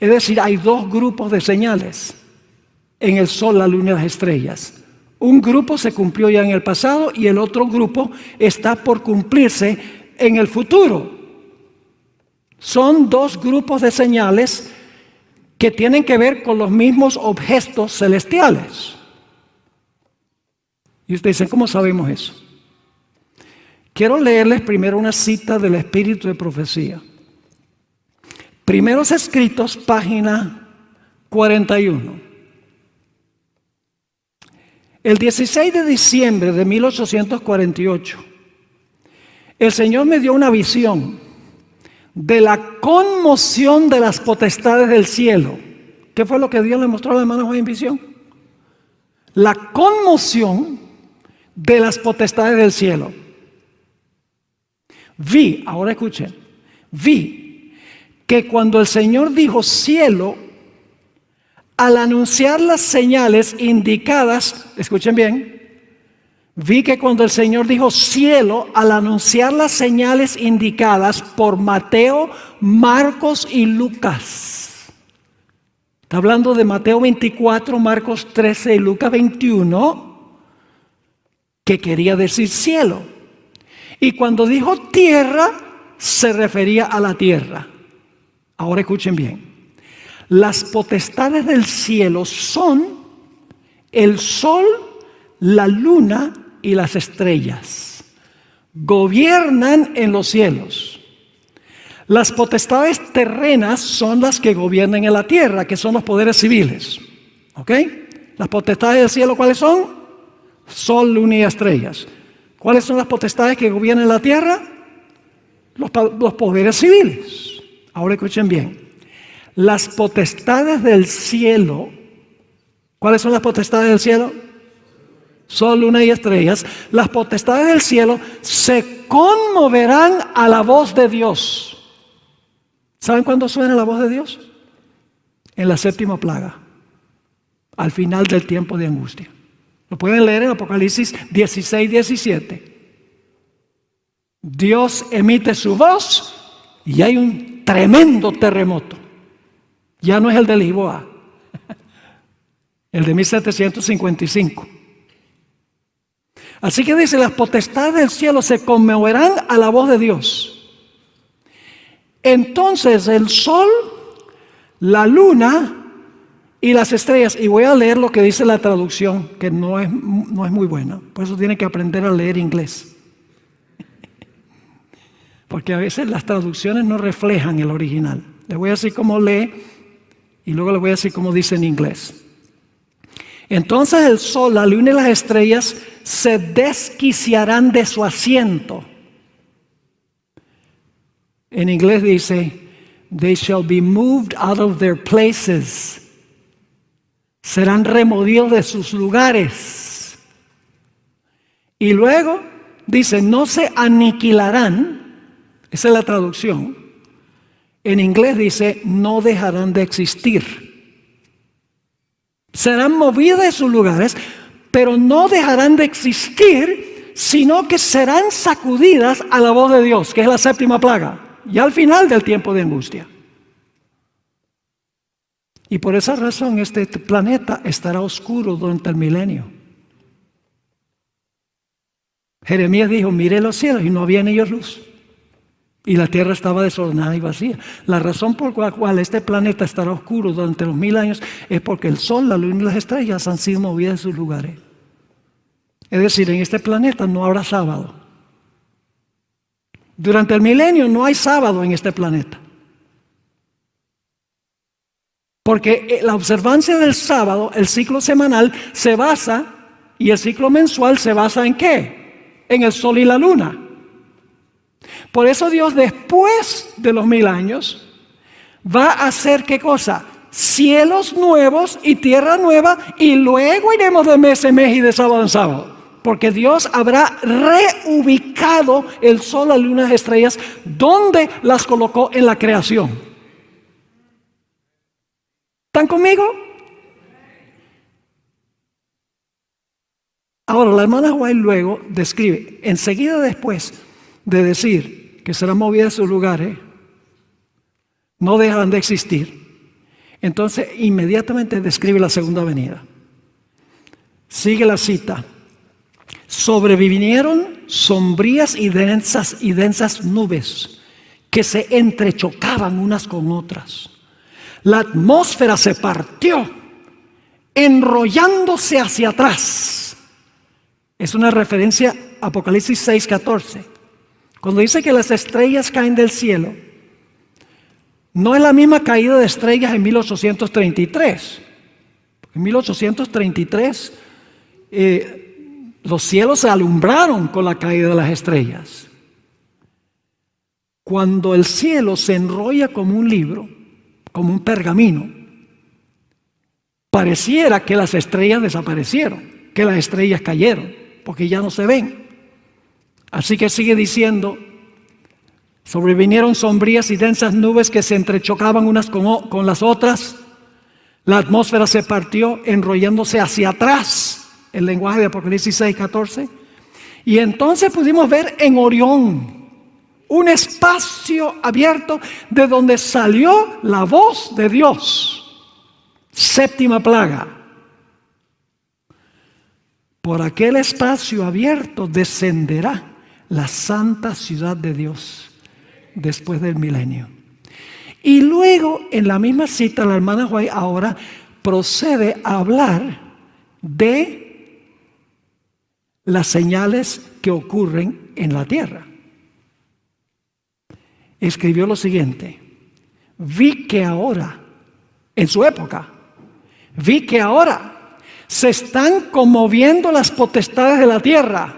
Es decir, hay dos grupos de señales en el sol, la luna y las estrellas. Un grupo se cumplió ya en el pasado y el otro grupo está por cumplirse en el futuro. Son dos grupos de señales que tienen que ver con los mismos objetos celestiales. Y ustedes dicen, ¿cómo sabemos eso? Quiero leerles primero una cita del Espíritu de Profecía. Primeros Escritos, página 41. El 16 de diciembre de 1848, el Señor me dio una visión de la conmoción de las potestades del cielo. ¿Qué fue lo que Dios le mostró a la hermana Juan en visión? La conmoción de las potestades del cielo. Vi, ahora escuchen, vi que cuando el Señor dijo cielo, al anunciar las señales indicadas, escuchen bien, vi que cuando el Señor dijo cielo, al anunciar las señales indicadas por Mateo, Marcos y Lucas. Está hablando de Mateo 24, Marcos 13 y Lucas 21, que quería decir cielo. Y cuando dijo tierra, se refería a la tierra. Ahora escuchen bien. Las potestades del cielo son el sol, la luna y las estrellas. Gobiernan en los cielos. Las potestades terrenas son las que gobiernan en la tierra, que son los poderes civiles. ¿Ok? Las potestades del cielo, ¿cuáles son? Sol, luna y estrellas. ¿Cuáles son las potestades que gobiernan la tierra? Los poderes civiles. Ahora escuchen bien. Las potestades del cielo. ¿Cuáles son las potestades del cielo? Sol, luna y estrellas. Las potestades del cielo se conmoverán a la voz de Dios. ¿Saben cuándo suena la voz de Dios? En la séptima plaga, al final del tiempo de angustia. Lo pueden leer en Apocalipsis 16, 17. Dios emite su voz y hay un tremendo terremoto. Ya no es el de Lisboa, el de 1755. Así que dice, las potestades del cielo se conmoverán a la voz de Dios. Entonces el sol, la luna y las estrellas, y voy a leer lo que dice la traducción, que no es muy buena, por eso tiene que aprender a leer inglés. Porque a veces las traducciones no reflejan el original. Les voy a decir cómo lee y luego les voy a decir cómo dice en inglés. Entonces el sol, la luna y las estrellas se desquiciarán de su asiento. En inglés dice, they shall be moved out of their places. Serán removidos de sus lugares. Y luego dice, no se aniquilarán. Esa es la traducción. En inglés dice, no dejarán de existir. Serán movidos de sus lugares, pero no dejarán de existir, sino que serán sacudidas a la voz de Dios, que es la séptima plaga, y al final del tiempo de angustia. Y por esa razón este planeta estará oscuro durante el milenio. Jeremías dijo, miré los cielos y no había en ellos luz. Y la tierra estaba desordenada y vacía. La razón por la cual este planeta estará oscuro durante los 1000 años es porque el sol, la luna y las estrellas han sido movidas de sus lugares. Es decir, en este planeta no habrá sábado. Durante el milenio no hay sábado en este planeta. Porque la observancia del sábado, el ciclo semanal, se basa, y el ciclo mensual se basa ¿en qué? En el sol y la luna. Por eso Dios, después de los 1000 años, va a hacer ¿qué cosa? Cielos nuevos y tierra nueva, y luego iremos de mes en mes y de sábado en sábado. Porque Dios habrá reubicado el sol, la luna y las estrellas donde las colocó en la creación. ¿Están conmigo? Ahora, la hermana White luego describe, enseguida después de decir que serán movidas de sus lugares, no dejarán de existir. Entonces, inmediatamente describe la segunda venida. Sigue la cita. Sobrevinieron sombrías y densas nubes que se entrechocaban unas con otras. La atmósfera se partió, enrollándose hacia atrás. Es una referencia a Apocalipsis 6:14. Cuando dice que las estrellas caen del cielo, no es la misma caída de estrellas en 1833. En 1833 los cielos se alumbraron con la caída de las estrellas. Cuando el cielo se enrolla como un libro, como un pergamino, pareciera que las estrellas desaparecieron, que las estrellas cayeron, porque ya no se ven. Así que sigue diciendo, sobrevinieron sombrías y densas nubes que se entrechocaban unas con las otras. La atmósfera se partió enrollándose hacia atrás, el lenguaje de Apocalipsis 6:14. Y entonces pudimos ver en Orión un espacio abierto de donde salió la voz de Dios. Séptima plaga. Por aquel espacio abierto descenderá la santa ciudad de Dios después del milenio. Y luego en la misma cita la hermana White ahora procede a hablar de las señales que ocurren en la tierra. Escribió lo siguiente: vi que ahora, en su época, vi que ahora se están conmoviendo las potestades de la tierra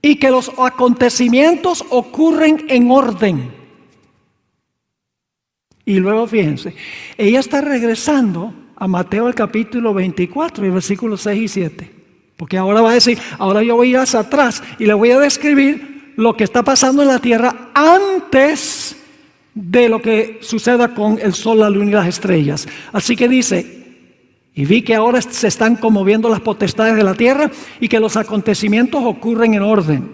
y que los acontecimientos ocurren en orden. Y luego fíjense, ella está regresando a Mateo el capítulo 24 y versículos 6 y 7. Porque ahora va a decir, ahora yo voy a ir hacia atrás y le voy a describir lo que está pasando en la tierra antes de lo que suceda con el sol, la luna y las estrellas. Así que dice, y vi que ahora se están conmoviendo las potestades de la tierra y que los acontecimientos ocurren en orden.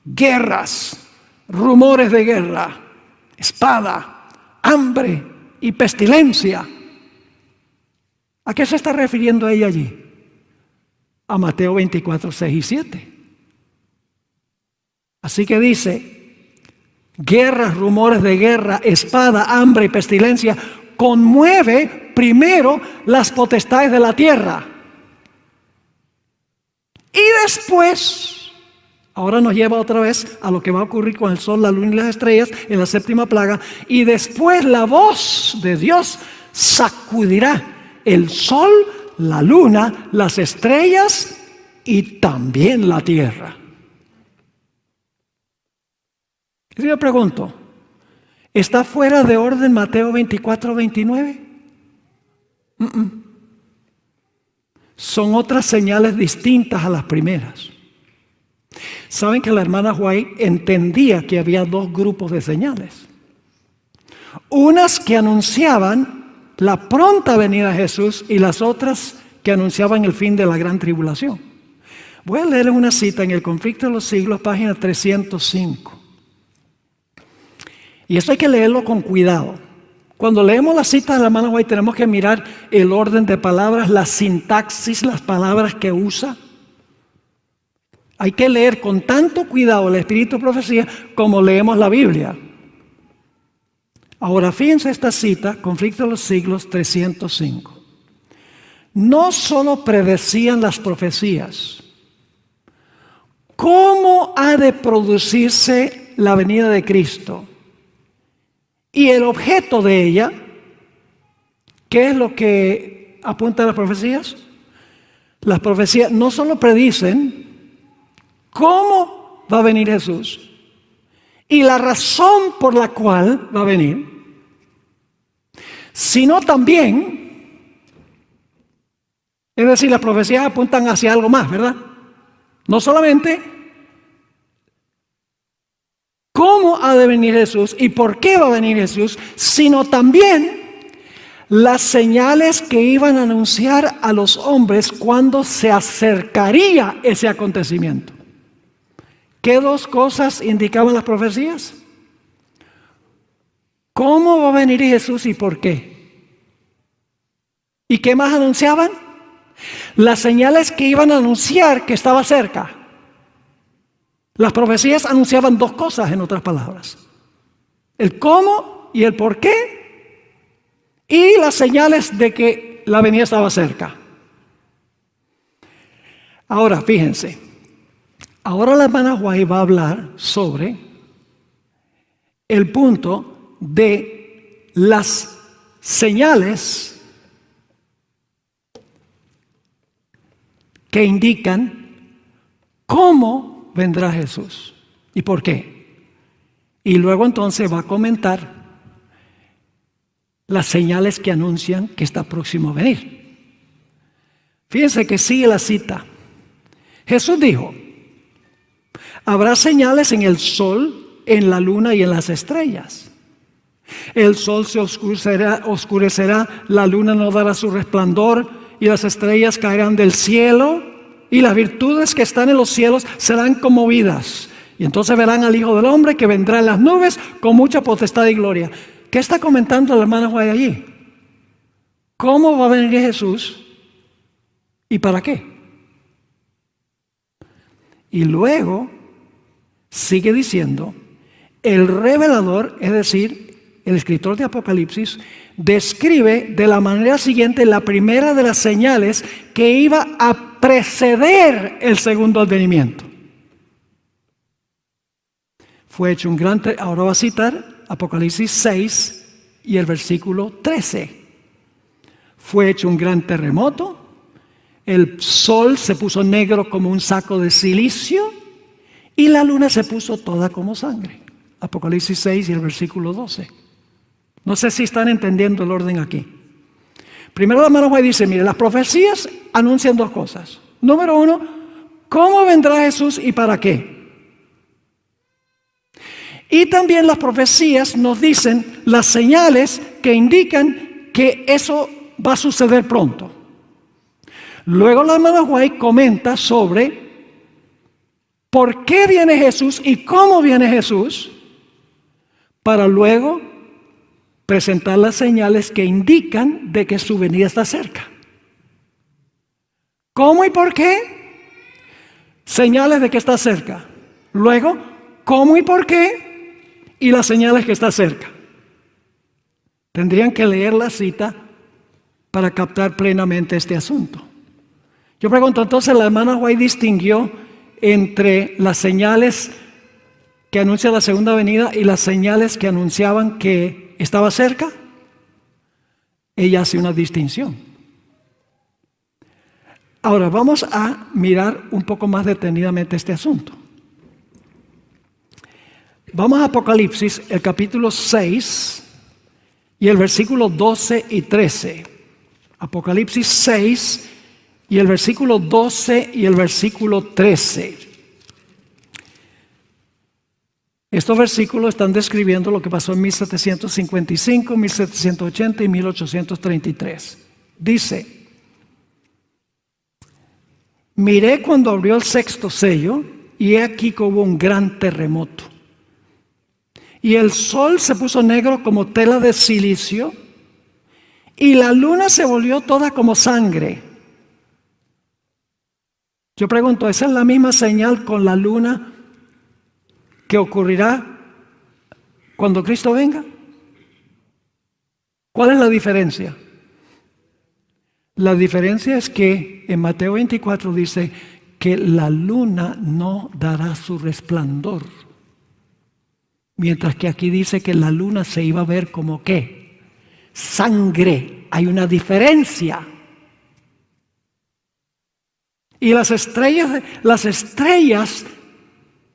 Guerras, rumores de guerra, espada, hambre y pestilencia. ¿A qué se está refiriendo ella allí? A Mateo 24, 6 y 7. Así que dice, guerras, rumores de guerra, espada, hambre y pestilencia, conmueve primero las potestades de la tierra. Y después, ahora nos lleva otra vez a lo que va a ocurrir con el sol, la luna y las estrellas en la séptima plaga. Y después la voz de Dios sacudirá el sol, la luna, las estrellas y también la tierra. Y yo pregunto, ¿está fuera de orden Mateo 24, 29? Son otras señales distintas a las primeras. Saben que la hermana White entendía que había dos grupos de señales. Unas que anunciaban la pronta venida de Jesús y las otras que anunciaban el fin de la gran tribulación. Voy a leer una cita en el Conflicto de los Siglos, página 305. Y esto hay que leerlo con cuidado. Cuando leemos las citas de la hermana White tenemos que mirar el orden de palabras, la sintaxis, las palabras que usa. Hay que leer con tanto cuidado el espíritu de profecía como leemos la Biblia. Ahora fíjense esta cita, Conflicto de los Siglos 305. No solo predecían las profecías, ¿cómo ha de producirse la venida de Cristo? Y el objeto de ella, ¿qué es lo que apuntan las profecías? Las profecías no solo predicen cómo va a venir Jesús y la razón por la cual va a venir, sino también, es decir, las profecías apuntan hacia algo más, ¿verdad? No solamente cómo ha de venir Jesús y por qué va a venir Jesús, sino también las señales que iban a anunciar a los hombres cuando se acercaría ese acontecimiento. ¿Qué dos cosas indicaban las profecías? ¿Cómo va a venir Jesús y por qué? ¿Y qué más anunciaban? Las señales que iban a anunciar que estaba cerca. Las profecías anunciaban dos cosas, en otras palabras: el cómo y el por qué, y las señales de que la venida estaba cerca. Ahora, fíjense, ahora la hermana White va a hablar sobre el punto de las señales que indican cómo vendrá Jesús y por qué. Y luego entonces va a comentar las señales que anuncian que está próximo a venir. Fíjense que sigue la cita. Jesús dijo: habrá señales en el sol, en la luna y en las estrellas. El sol se oscurecerá, la luna no dará su resplandor y las estrellas caerán del cielo. Y las virtudes que están en los cielos serán conmovidas. Y entonces verán al Hijo del Hombre que vendrá en las nubes con mucha potestad y gloria. ¿Qué está comentando la hermana White allí? ¿Cómo va a venir Jesús? ¿Y para qué? Y luego sigue diciendo, el revelador, es decir, el escritor de Apocalipsis, describe de la manera siguiente la primera de las señales que iba a preceder el segundo advenimiento. Fue hecho un gran... Ahora va a citar Apocalipsis 6 y el versículo 13. fue hecho un gran terremoto, el sol se puso negro como un saco de silicio y la luna se puso toda como sangre. Apocalipsis 6 y el versículo 12. No sé si están entendiendo el orden aquí. Primero la hermana White dice, mire, las profecías anuncian dos cosas. Número uno, ¿cómo vendrá Jesús y para qué? Y también las profecías nos dicen las señales que indican que eso va a suceder pronto. Luego la hermana White comenta sobre por qué viene Jesús y cómo viene Jesús, para luego presentar las señales que indican de que su venida está cerca. ¿Cómo y por qué? Señales de que está cerca. Luego, ¿cómo y por qué? Y las señales que está cerca. Tendrían que leer la cita para captar plenamente este asunto. Yo pregunto, entonces la hermana White distinguió entre las señales que anuncian la segunda venida y las señales que anunciaban que estaba cerca. Ella hace una distinción. Ahora vamos a mirar un poco más detenidamente este asunto. Vamos a Apocalipsis, el capítulo 6 y el versículo 12 y 13. Apocalipsis 6 y el versículo 12 y el versículo 13. Estos versículos están describiendo lo que pasó en 1755, 1780 y 1833. Dice: miré cuando abrió el sexto sello, y he aquí que hubo un gran terremoto. Y el sol se puso negro como tela de silicio, y la luna se volvió toda como sangre. Yo pregunto, ¿esa es la misma señal con la luna que ocurrirá cuando Cristo venga? ¿Cuál es la diferencia? La diferencia es que en Mateo 24 dice que la luna no dará su resplandor, mientras que aquí dice que la luna se iba a ver como ¿qué? Sangre. Hay una diferencia. Y las estrellas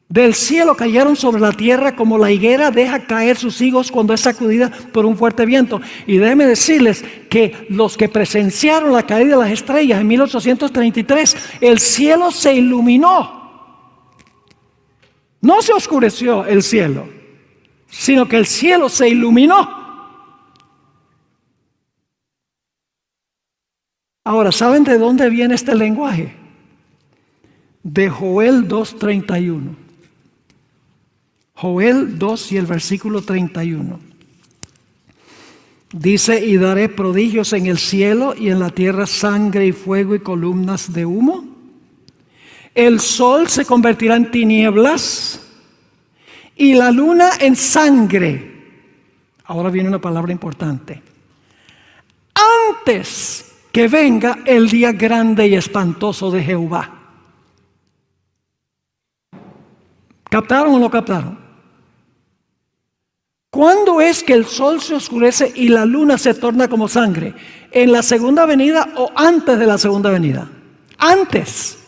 del cielo cayeron sobre la tierra como la higuera deja caer sus higos cuando es sacudida por un fuerte viento. Y déjenme decirles que los que presenciaron la caída de las estrellas en 1833, el cielo se iluminó. No se oscureció el cielo, sino que el cielo se iluminó. Ahora, ¿saben de dónde viene este lenguaje? De Joel 2:31. Joel 2 y el versículo 31. Dice: y daré prodigios en el cielo y en la tierra, sangre y fuego y columnas de humo. El sol se convertirá en tinieblas y la luna en sangre. Ahora viene una palabra importante. Antes que venga el día grande y espantoso de Jehová. ¿Captaron o no captaron? ¿Cuándo es que el sol se oscurece y la luna se torna como sangre? ¿En la segunda venida o antes de la segunda venida? Antes.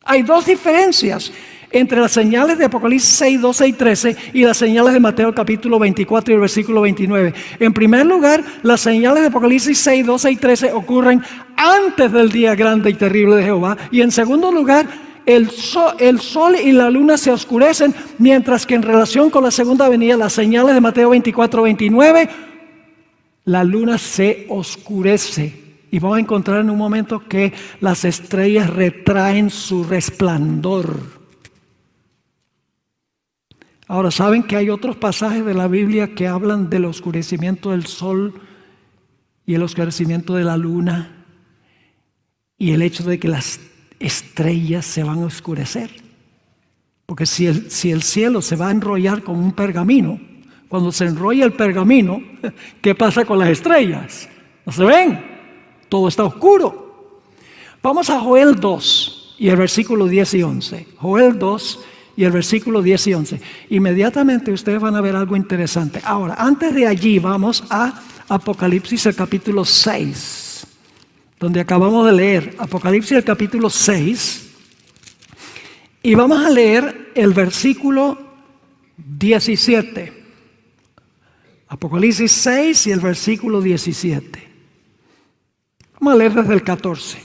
Hay dos diferencias entre las señales de Apocalipsis 6, 12 y 13 y las señales de Mateo capítulo 24 y el versículo 29. En primer lugar, las señales de Apocalipsis 6, 12 y 13 ocurren antes del día grande y terrible de Jehová. Y en segundo lugar, el sol y la luna se oscurecen, mientras que en relación con la segunda venida, las señales de Mateo 24, 29, la luna se oscurece. Y vamos a encontrar en un momento que las estrellas retraen su resplandor. Ahora, ¿saben que hay otros pasajes de la Biblia que hablan del oscurecimiento del sol y el oscurecimiento de la luna y el hecho de que las estrellas se van a oscurecer? Porque si el cielo se va a enrollar como un pergamino, cuando se enrolla el pergamino, ¿qué pasa con las estrellas? ¿No se ven? Todo está oscuro. Vamos a Joel 2 y el versículo 10 y 11. Joel 2 y el versículo 10 y 11. Inmediatamente ustedes van a ver algo interesante. Ahora, antes de allí vamos a Apocalipsis el capítulo 6, donde acabamos de leer. Apocalipsis el capítulo 6. Y vamos a leer el versículo 17. Apocalipsis 6 y el versículo 17. Vamos a leer desde el 14.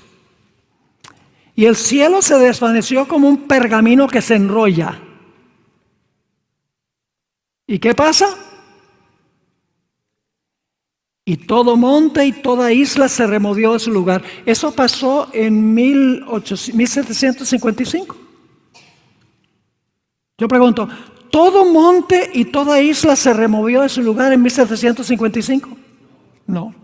Y el cielo se desvaneció como un pergamino que se enrolla. ¿Y qué pasa? Y todo monte y toda isla se removió de su lugar. Eso pasó en 1755. Yo pregunto, ¿todo monte y toda isla se removió de su lugar en 1755? No.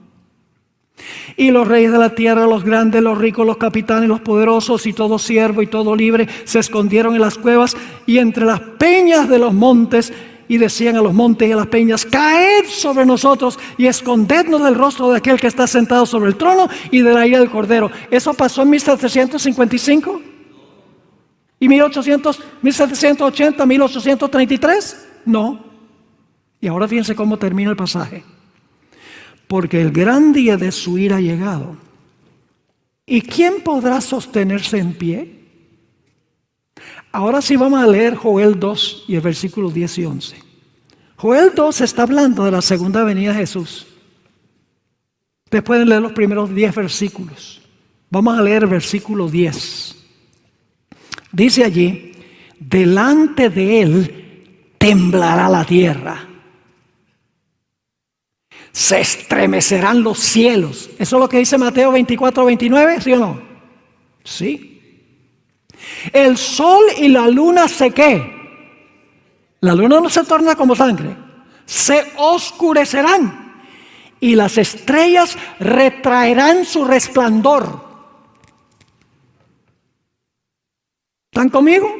Y los reyes de la tierra, los grandes, los ricos, los capitanes, los poderosos y todo siervo y todo libre se escondieron en las cuevas y entre las peñas de los montes, y decían a los montes y a las peñas: caed sobre nosotros y escondednos del rostro de aquel que está sentado sobre el trono y de la ira del Cordero. ¿Eso pasó en 1755? ¿Y 1780, 1833? No. Y ahora fíjense cómo termina el pasaje. Porque el gran día de su ira ha llegado. ¿Y quién podrá sostenerse en pie? Ahora sí vamos a leer Joel 2 y el versículo 10 y 11. Joel 2 está hablando de la segunda venida de Jesús. Ustedes pueden leer los primeros 10 versículos. Vamos a leer el versículo 10. Dice allí: delante de él temblará la tierra. Se estremecerán los cielos. ¿Eso es lo que dice Mateo 24, 29? ¿Sí o no? Sí. El sol y la luna se ¿qué? La luna no se torna como sangre. Se oscurecerán. Y las estrellas retraerán su resplandor. ¿Están conmigo?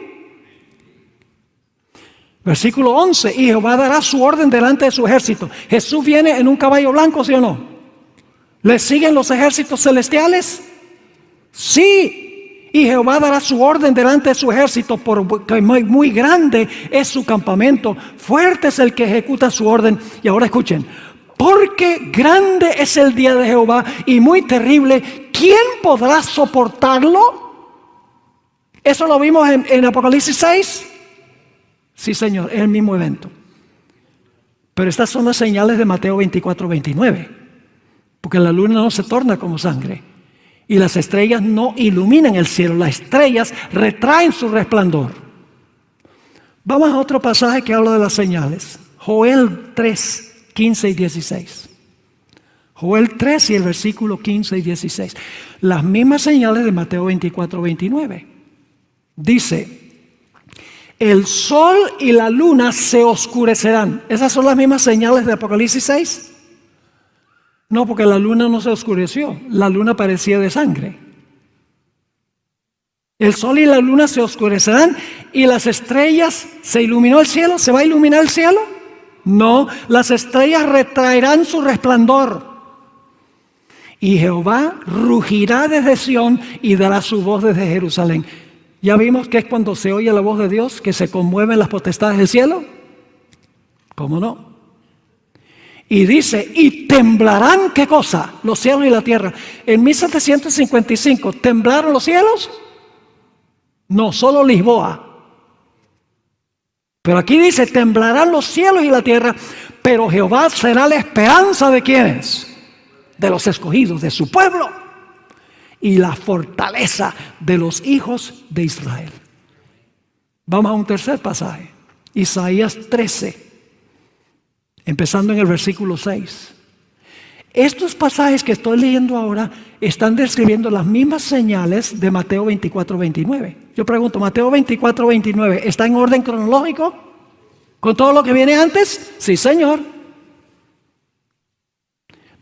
Versículo 11. Y Jehová dará su orden delante de su ejército. Jesús viene en un caballo blanco, ¿sí o no? ¿Le siguen los ejércitos celestiales? Sí. Y Jehová dará su orden delante de su ejército, porque muy grande es su campamento, fuerte es el que ejecuta su orden. Y ahora escuchen: porque grande es el día de Jehová y muy terrible, ¿quién podrá soportarlo? ¿Eso lo vimos en Apocalipsis 6? Sí, Señor, es el mismo evento. Pero estas son las señales de Mateo 24, 29. Porque la luna no se torna como sangre. Y las estrellas no iluminan el cielo. Las estrellas retraen su resplandor. Vamos a otro pasaje que habla de las señales. Joel 3, 15 y 16. Joel 3 y el versículo 15 y 16. Las mismas señales de Mateo 24, 29. Dice: el sol y la luna se oscurecerán. ¿Esas son las mismas señales de Apocalipsis 6? No, porque la luna no se oscureció. La luna parecía de sangre. El sol y la luna se oscurecerán y las estrellas. ¿Se iluminó el cielo? ¿Se va a iluminar el cielo? No, las estrellas retraerán su resplandor. Y Jehová rugirá desde Sión y dará su voz desde Jerusalén. ¿Ya vimos que es cuando se oye la voz de Dios que se conmueven las potestades del cielo? ¿Cómo no? Y dice: y temblarán, ¿qué cosa? Los cielos y la tierra. En 1755, ¿temblaron los cielos? No, solo Lisboa. Pero aquí dice: temblarán los cielos y la tierra, pero Jehová será la esperanza de ¿quiénes? De los escogidos, de su pueblo, y la fortaleza de los hijos de Israel. Vamos a un tercer pasaje. Isaías 13. Empezando en el versículo 6. Estos pasajes que estoy leyendo ahora están describiendo las mismas señales de Mateo 24, 29. Yo pregunto, ¿Mateo 24, 29 está en orden cronológico? ¿Con todo lo que viene antes? Sí, Señor.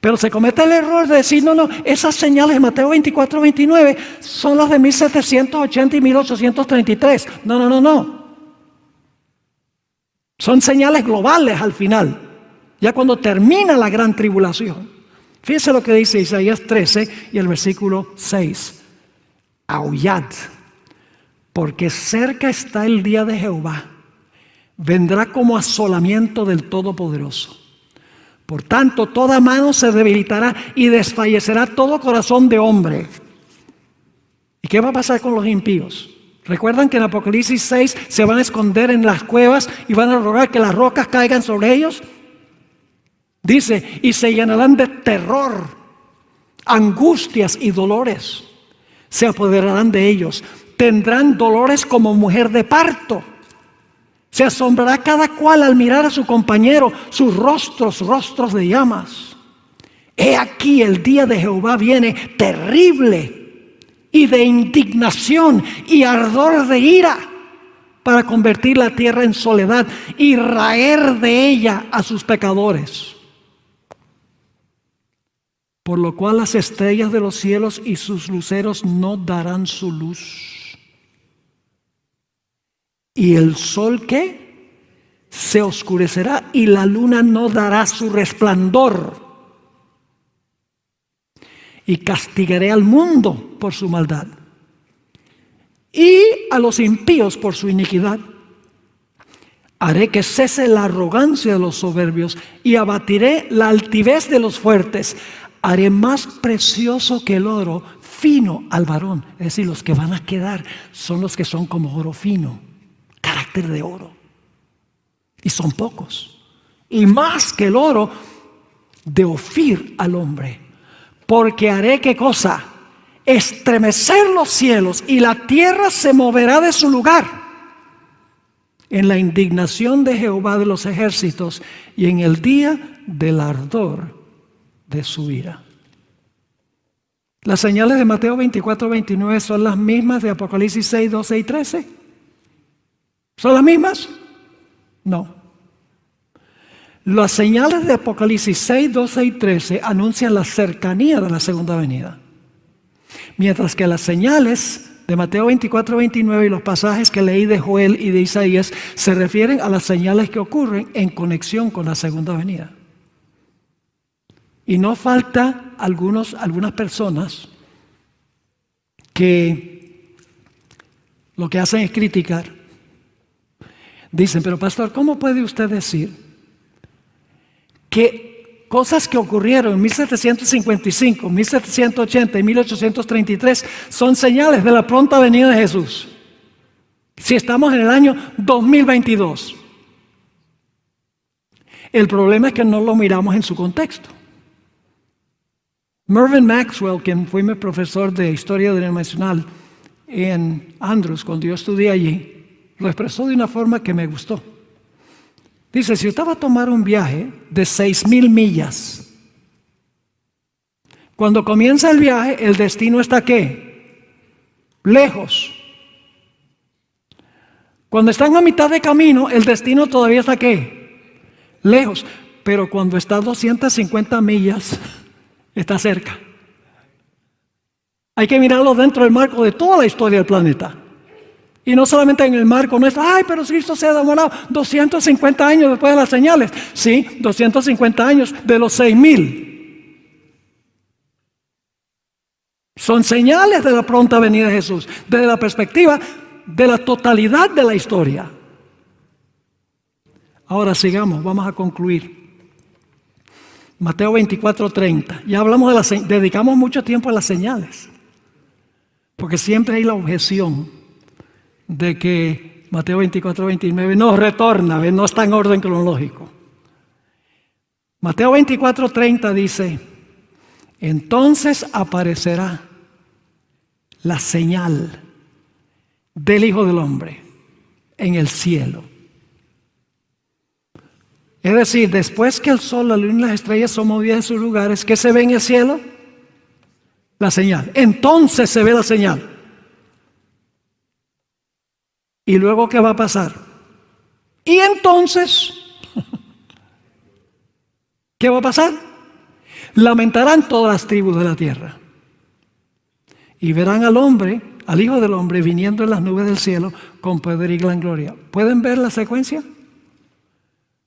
Pero se comete el error de decir: no, esas señales de Mateo 24, 29 son las de 1780 y 1833. No. Son señales globales al final. Ya cuando termina la gran tribulación. Fíjense lo que dice Isaías 13 y el versículo 6. Aullad, porque cerca está el día de Jehová. Vendrá como asolamiento del Todopoderoso. Por tanto, toda mano se debilitará y desfallecerá todo corazón de hombre. ¿Y qué va a pasar con los impíos? ¿Recuerdan que en Apocalipsis 6 se van a esconder en las cuevas y van a rogar que las rocas caigan sobre ellos? Dice, y se llenarán de terror, angustias y dolores. Se apoderarán de ellos. Tendrán dolores como mujer de parto. Se asombrará cada cual al mirar a su compañero, sus rostros de llamas. He aquí el día de Jehová viene terrible y de indignación y ardor de ira para convertir la tierra en soledad y raer de ella a sus pecadores. Por lo cual las estrellas de los cielos y sus luceros no darán su luz. Y el sol, ¿qué? Se oscurecerá y la luna no dará su resplandor. Y castigaré al mundo por su maldad y a los impíos por su iniquidad. Haré que cese la arrogancia de los soberbios y abatiré la altivez de los fuertes. Haré más precioso que el oro fino al varón. Es decir, los que van a quedar son los que son como oro fino, carácter de oro. Y son pocos. Y más que el oro de Ofir al hombre. Porque haré, ¿qué cosa? Estremecer los cielos y la tierra se moverá de su lugar. En la indignación de Jehová de los ejércitos y en el día del ardor de su ira. Las señales de Mateo 24, 29 son las mismas de Apocalipsis 6, 12 y 13. ¿Son las mismas? No. Las señales de Apocalipsis 6, 12 y 13 anuncian la cercanía de la segunda venida. Mientras que las señales de Mateo 24, 29 y los pasajes que leí de Joel y de Isaías se refieren a las señales que ocurren en conexión con la segunda venida. Y no falta algunas personas que lo que hacen es criticar. Dicen, pero pastor, ¿cómo puede usted decir que cosas que ocurrieron en 1755, 1780 y 1833 son señales de la pronta venida de Jesús? Si estamos en el año 2022. El problema es que no lo miramos en su contexto. Mervyn Maxwell, quien fue mi profesor de Historia Denominacional en Andrews, cuando yo estudié allí, lo expresó de una forma que me gustó. Dice, si usted va a tomar un viaje de 6,000 millas, cuando comienza el viaje, el destino está ¿qué? Lejos. Cuando están a mitad de camino, el destino todavía está ¿qué? Lejos. Pero cuando está a 250 millas, está cerca. Hay que mirarlo dentro del marco de toda la historia del planeta. Y no solamente en el marco nuestro. Ay, pero Cristo se ha demorado 250 años después de las señales. Sí, 250 años de los 6,000. Son señales de la pronta venida de Jesús, desde la perspectiva de la totalidad de la historia. Ahora sigamos, vamos a concluir. Mateo 24:30. Ya hablamos dedicamos mucho tiempo a las señales. Porque siempre hay la objeción de que Mateo 24:29 no retorna, no está en orden cronológico. Mateo 24:30 dice, entonces aparecerá la señal del Hijo del Hombre en el cielo. Es decir, después que el sol, la luna y las estrellas son movidas de sus lugares, ¿qué se ve en el cielo? La señal. Entonces se ve la señal. ¿Y luego qué va a pasar? Y entonces, ¿qué va a pasar? Lamentarán todas las tribus de la tierra. Y verán al hombre, al Hijo del Hombre, viniendo en las nubes del cielo con poder y gran gloria. ¿Pueden ver la secuencia?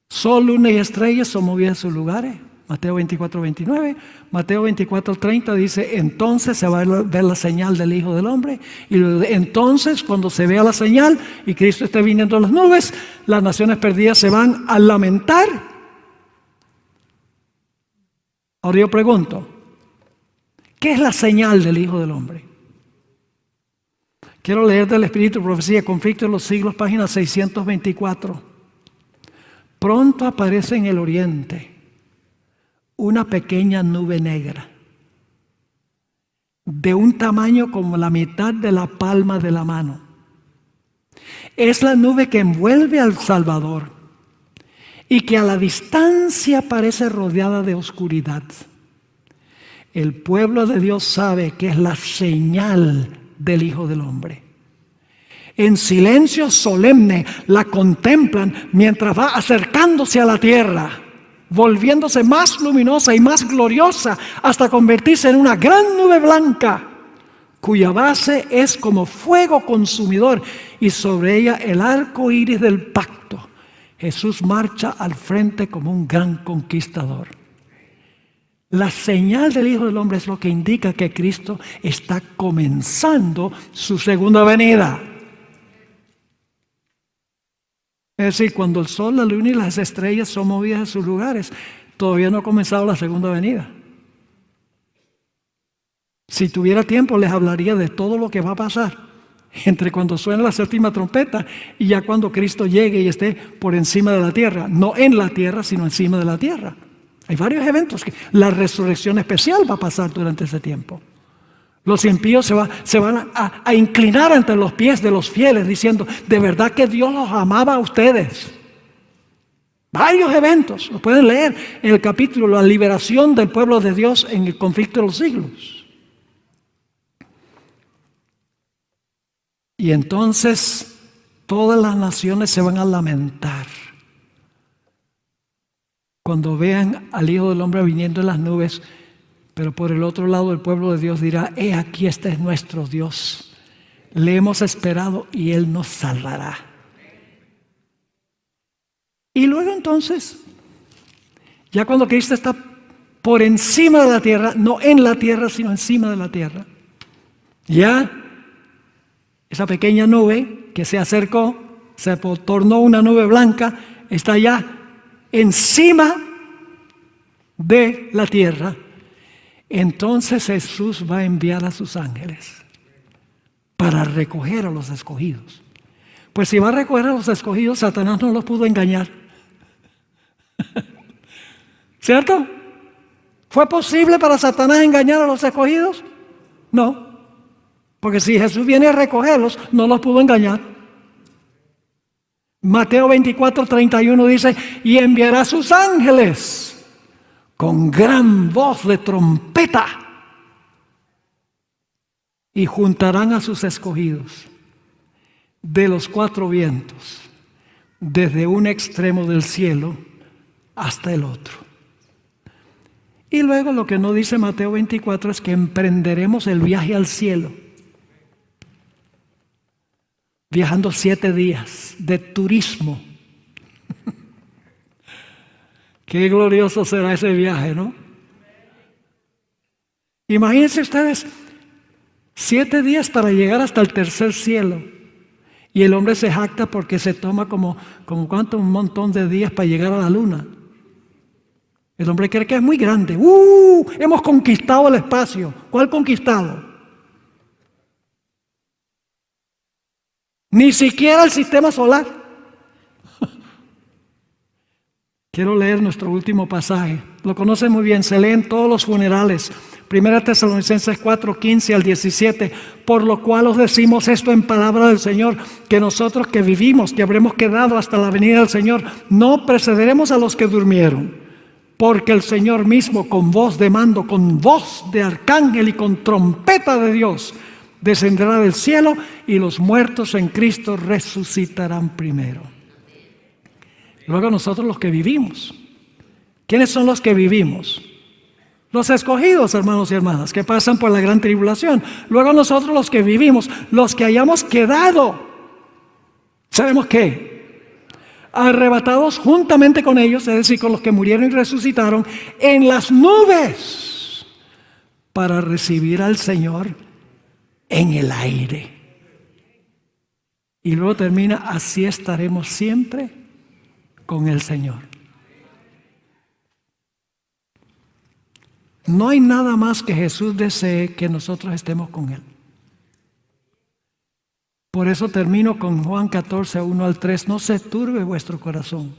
Sol, luna y estrellas son movidas en sus lugares. Mateo 24:29. Mateo 24:30 dice, entonces se va a ver la señal del Hijo del Hombre. Y entonces, cuando se vea la señal y Cristo esté viniendo en las nubes, las naciones perdidas se van a lamentar Ahora yo pregunto, ¿qué es la señal del Hijo del Hombre? Quiero leer del Espíritu de Profecía, Conflicto de los Siglos, página 624. Pronto aparece en el oriente una pequeña nube negra, de un tamaño como la mitad de la palma de la mano. Es la nube que envuelve al Salvador y que a la distancia parece rodeada de oscuridad. El pueblo de Dios sabe que es la señal del Hijo del Hombre. En silencio solemne la contemplan mientras va acercándose a la tierra, volviéndose más luminosa y más gloriosa hasta convertirse en una gran nube blanca, cuya base es como fuego consumidor y sobre ella el arco iris del pacto. Jesús marcha al frente como un gran conquistador. La señal del Hijo del Hombre es lo que indica que Cristo está comenzando su segunda venida. Es decir, cuando el sol, la luna y las estrellas son movidas de sus lugares, todavía no ha comenzado la segunda venida. Si tuviera tiempo les hablaría de todo lo que va a pasar entre cuando suene la séptima trompeta y ya cuando Cristo llegue y esté por encima de la tierra. No en la tierra, sino encima de la tierra. Hay varios eventos que la resurrección especial va a pasar durante ese tiempo. Los impíos se van a inclinar ante los pies de los fieles diciendo, de verdad que Dios los amaba a ustedes. Varios eventos, lo pueden leer en el capítulo La liberación del pueblo de Dios en el conflicto de los siglos. Y entonces todas las naciones se van a lamentar cuando vean al Hijo del Hombre viniendo en las nubes, pero por el otro lado el pueblo de Dios dirá, he aquí este es nuestro Dios, le hemos esperado y Él nos salvará. Y luego entonces, ya cuando Cristo está por encima de la tierra, no en la tierra sino encima de la tierra, ya esa pequeña nube que se acercó, se tornó una nube blanca, está ya encima de la tierra. Entonces Jesús va a enviar a sus ángeles para recoger a los escogidos. Pues si va a recoger a los escogidos, Satanás no los pudo engañar. ¿Cierto? ¿Fue posible para Satanás engañar a los escogidos? No. Porque si Jesús viene a recogerlos, no los pudo engañar. Mateo 24:31 dice, y enviará a sus ángeles con gran voz de trompeta y juntarán a sus escogidos de los cuatro vientos, desde un extremo del cielo hasta el otro. Y luego lo que no dice Mateo 24 es que emprenderemos el viaje al cielo. Viajando 7 días de turismo. Qué glorioso será ese viaje, ¿no? Imagínense ustedes 7 días para llegar hasta el tercer cielo. Y el hombre se jacta porque se toma como ¿cuánto? Un montón de días para llegar a la luna. El hombre cree que es muy grande. Hemos conquistado el espacio. ¿Cuál conquistado? Ni siquiera el sistema solar. Quiero leer nuestro último pasaje. Lo conocen muy bien, se lee en todos los funerales. 1 Tesalonicenses 4, 15 al 17. Por lo cual os decimos esto en palabra del Señor, que nosotros que vivimos, que habremos quedado hasta la venida del Señor, no precederemos a los que durmieron. Porque el Señor mismo, con voz de mando, con voz de arcángel y con trompeta de Dios, descenderá del cielo y los muertos en Cristo resucitarán primero. Luego nosotros los que vivimos. ¿Quiénes son los que vivimos? Los escogidos, hermanos y hermanas, que pasan por la gran tribulación. Luego nosotros los que vivimos, los que hayamos quedado, ¿sabemos qué? Arrebatados juntamente con ellos, es decir, con los que murieron y resucitaron, en las nubes, para recibir al Señor en el aire. Y luego termina, así estaremos siempre con el Señor. No hay nada más que Jesús desee que nosotros estemos con Él. Por eso termino con Juan 14, 1 al 3. No se turbe vuestro corazón.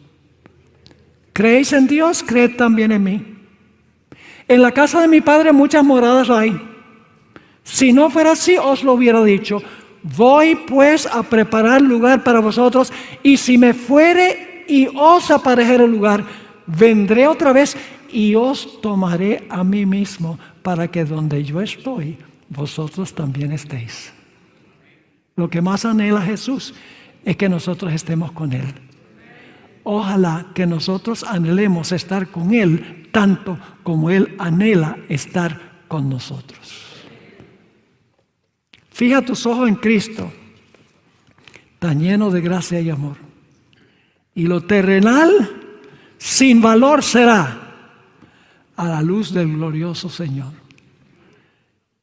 ¿Creéis en Dios? Creed también en mí. En la casa de mi Padre muchas moradas hay. Si no fuera así, os lo hubiera dicho. Voy pues a preparar lugar para vosotros, y si me fuere y os aparejere el lugar, vendré otra vez y os tomaré a mí mismo, para que donde yo estoy, vosotros también estéis. Lo que más anhela Jesús es que nosotros estemos con Él. Ojalá que nosotros anhelemos estar con Él tanto como Él anhela estar con nosotros. Fija tus ojos en Cristo, tan lleno de gracia y amor. Y lo terrenal sin valor será a la luz del glorioso Señor.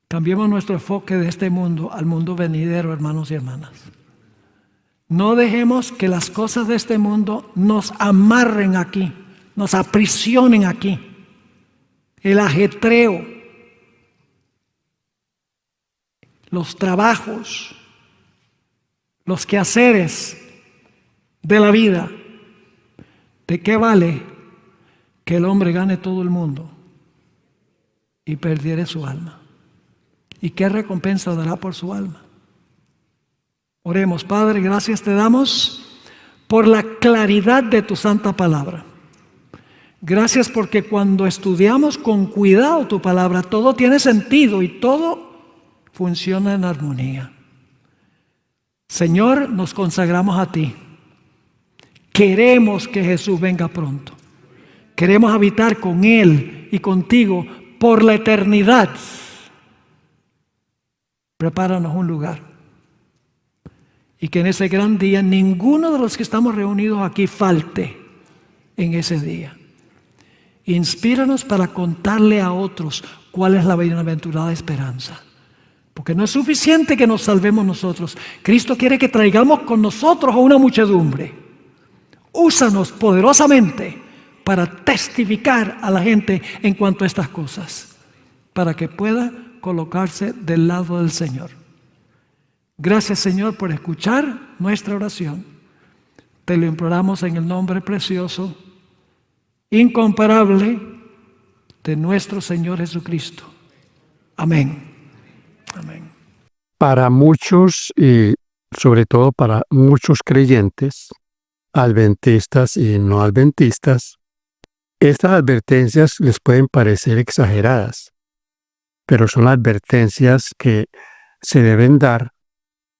Cambiemos nuestro enfoque de este mundo al mundo venidero, hermanos y hermanas. No dejemos que las cosas de este mundo nos amarren aquí, nos aprisionen aquí. El ajetreo, los trabajos, los quehaceres de la vida. ¿De qué vale que el hombre gane todo el mundo y perdiere su alma? ¿Y qué recompensa dará por su alma? Oremos. Padre, gracias te damos por la claridad de tu santa palabra. Gracias porque cuando estudiamos con cuidado tu palabra, todo tiene sentido y todo funciona en armonía. Señor, nos consagramos a ti. Queremos que Jesús venga pronto. Queremos habitar con Él y contigo por la eternidad. Prepáranos un lugar. Y que en ese gran día ninguno de los que estamos reunidos aquí falte en ese día. Inspíranos para contarle a otros cuál es la bienaventurada esperanza. Porque no es suficiente que nos salvemos nosotros. Cristo quiere que traigamos con nosotros a una muchedumbre. Úsanos poderosamente para testificar a la gente en cuanto a estas cosas, para que pueda colocarse del lado del Señor. Gracias, Señor, por escuchar nuestra oración. Te lo imploramos en el nombre precioso, incomparable de nuestro Señor Jesucristo. Amén. Amén. Para muchos, y sobre todo para muchos creyentes, adventistas y no adventistas, estas advertencias les pueden parecer exageradas, pero son advertencias que se deben dar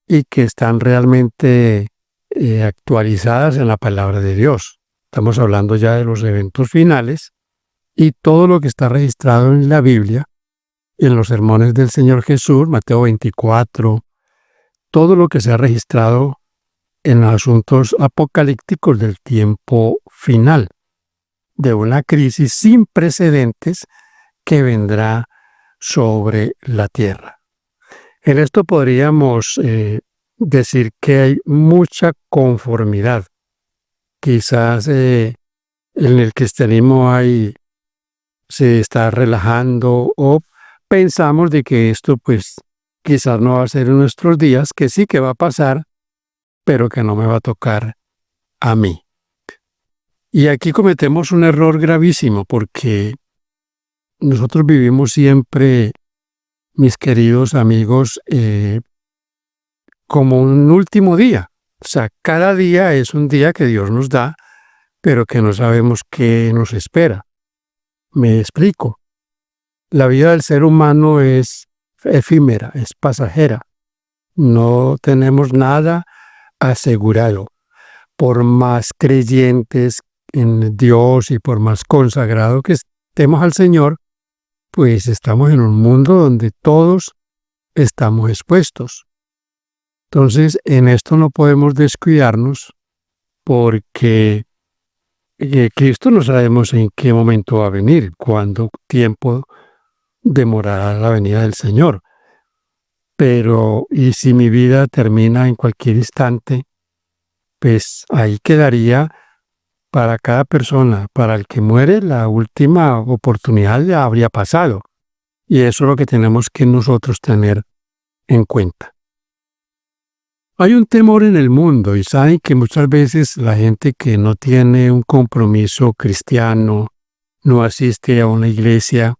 y que están realmente actualizadas en la palabra de Dios. Estamos hablando ya de los eventos finales y todo lo que está registrado en la Biblia, en los sermones del Señor Jesús, Mateo 24, todo lo que se ha registrado en asuntos apocalípticos del tiempo final, de una crisis sin precedentes que vendrá sobre la tierra. En esto podríamos decir que hay mucha conformidad. Quizás en el cristianismo se está relajando o pensamos de que esto pues quizás no va a ser en nuestros días, que sí que va a pasar, pero que no me va a tocar a mí. Y aquí cometemos un error gravísimo porque nosotros vivimos siempre, mis queridos amigos, como un último día. O sea, cada día es un día que Dios nos da, pero que no sabemos qué nos espera. Me explico. La vida del ser humano es efímera, es pasajera. No tenemos nada asegurado. Por más creyentes en Dios y por más consagrado que estemos al Señor, pues estamos en un mundo donde todos estamos expuestos. Entonces, en esto no podemos descuidarnos porque Cristo no sabemos en qué momento va a venir, cuánto tiempo demorará la venida del Señor. Pero, ¿y si mi vida termina en cualquier instante? Pues ahí quedaría para cada persona. Para el que muere, la última oportunidad ya habría pasado. Y eso es lo que tenemos que nosotros tener en cuenta. Hay un temor en el mundo y saben que muchas veces la gente que no tiene un compromiso cristiano, no asiste a una iglesia,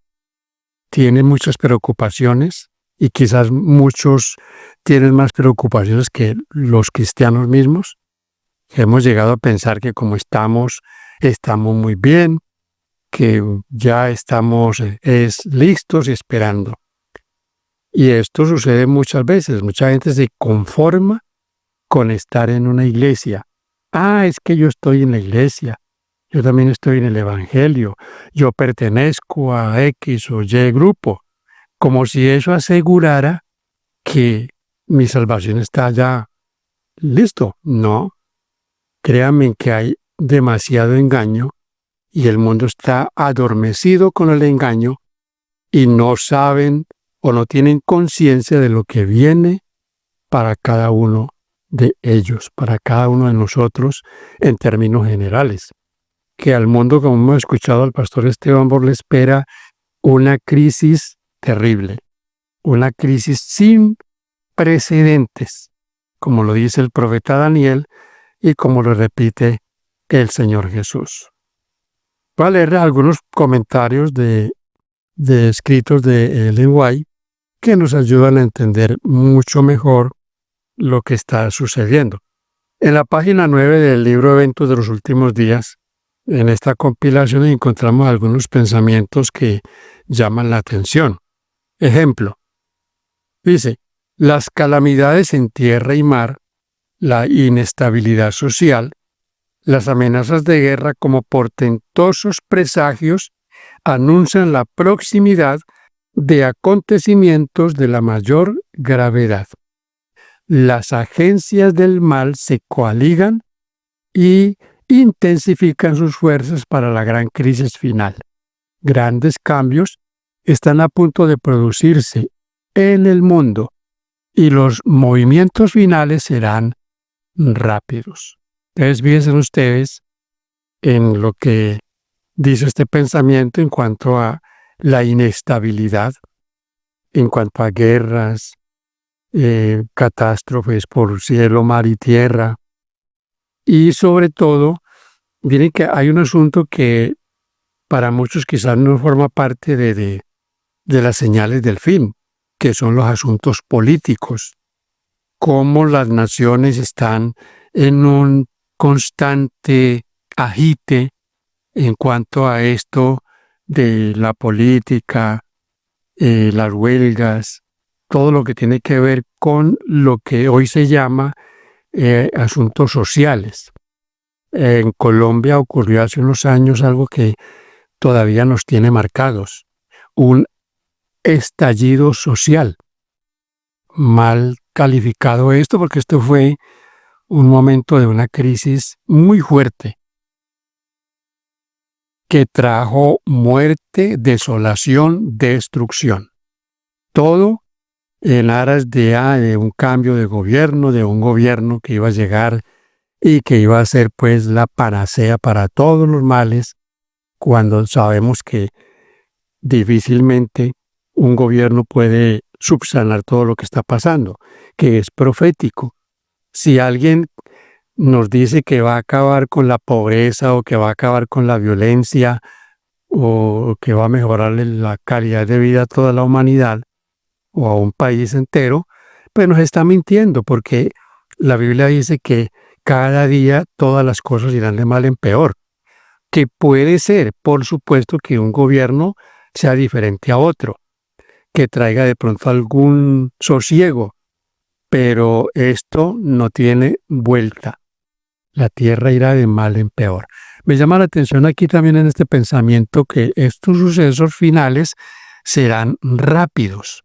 tiene muchas preocupaciones y quizás muchos tienen más preocupaciones que los cristianos mismos. Hemos llegado a pensar que como estamos muy bien, que ya estamos listos y esperando. Y esto sucede muchas veces. Mucha gente se conforma con estar en una iglesia. Es que yo estoy en la iglesia. Yo también estoy en el Evangelio. Yo pertenezco a X o Y grupo. Como si eso asegurara que mi salvación está ya listo. No. Créanme que hay demasiado engaño y el mundo está adormecido con el engaño y no saben o no tienen conciencia de lo que viene para cada uno de ellos, para cada uno de nosotros en términos generales. Que al mundo, como hemos escuchado al pastor Esteban Borges, le espera una crisis terrible, una crisis sin precedentes, como lo dice el profeta Daniel y como lo repite el Señor Jesús. Voy a leer algunos comentarios de escritos de Ellen White que nos ayudan a entender mucho mejor lo que está sucediendo. En la página 9 del libro Eventos de los Últimos Días, en esta compilación encontramos algunos pensamientos que llaman la atención. Ejemplo, dice, las calamidades en tierra y mar, la inestabilidad social, las amenazas de guerra como portentosos presagios anuncian la proximidad de acontecimientos de la mayor gravedad. Las agencias del mal se coaligan y intensifican sus fuerzas para la gran crisis final. Grandes cambios están a punto de producirse en el mundo y los movimientos finales serán rápidos. Entonces, fíjense ustedes en lo que dice este pensamiento en cuanto a la inestabilidad, en cuanto a guerras, catástrofes por cielo, mar y tierra. Y sobre todo, miren que hay un asunto que para muchos quizás no forma parte de las señales del fin, que son los asuntos políticos. Cómo las naciones están en un constante agite en cuanto a esto de la política, las huelgas, todo lo que tiene que ver con lo que hoy se llama asuntos sociales. En Colombia ocurrió hace unos años algo que todavía nos tiene marcados, un estallido social. Mal calificado esto porque esto fue un momento de una crisis muy fuerte que trajo muerte, desolación, destrucción. Todo en aras de un cambio de un gobierno que iba a llegar y que iba a ser pues la panacea para todos los males, cuando sabemos que difícilmente un gobierno puede subsanar todo lo que está pasando, que es profético. Si alguien nos dice que va a acabar con la pobreza o que va a acabar con la violencia o que va a mejorarle la calidad de vida a toda la humanidad o a un país entero, pues nos está mintiendo, porque la Biblia dice que cada día todas las cosas irán de mal en peor. Que puede ser, por supuesto, que un gobierno sea diferente a otro, que traiga de pronto algún sosiego, pero esto no tiene vuelta. La tierra irá de mal en peor. Me llama la atención aquí también en este pensamiento que estos sucesos finales serán rápidos.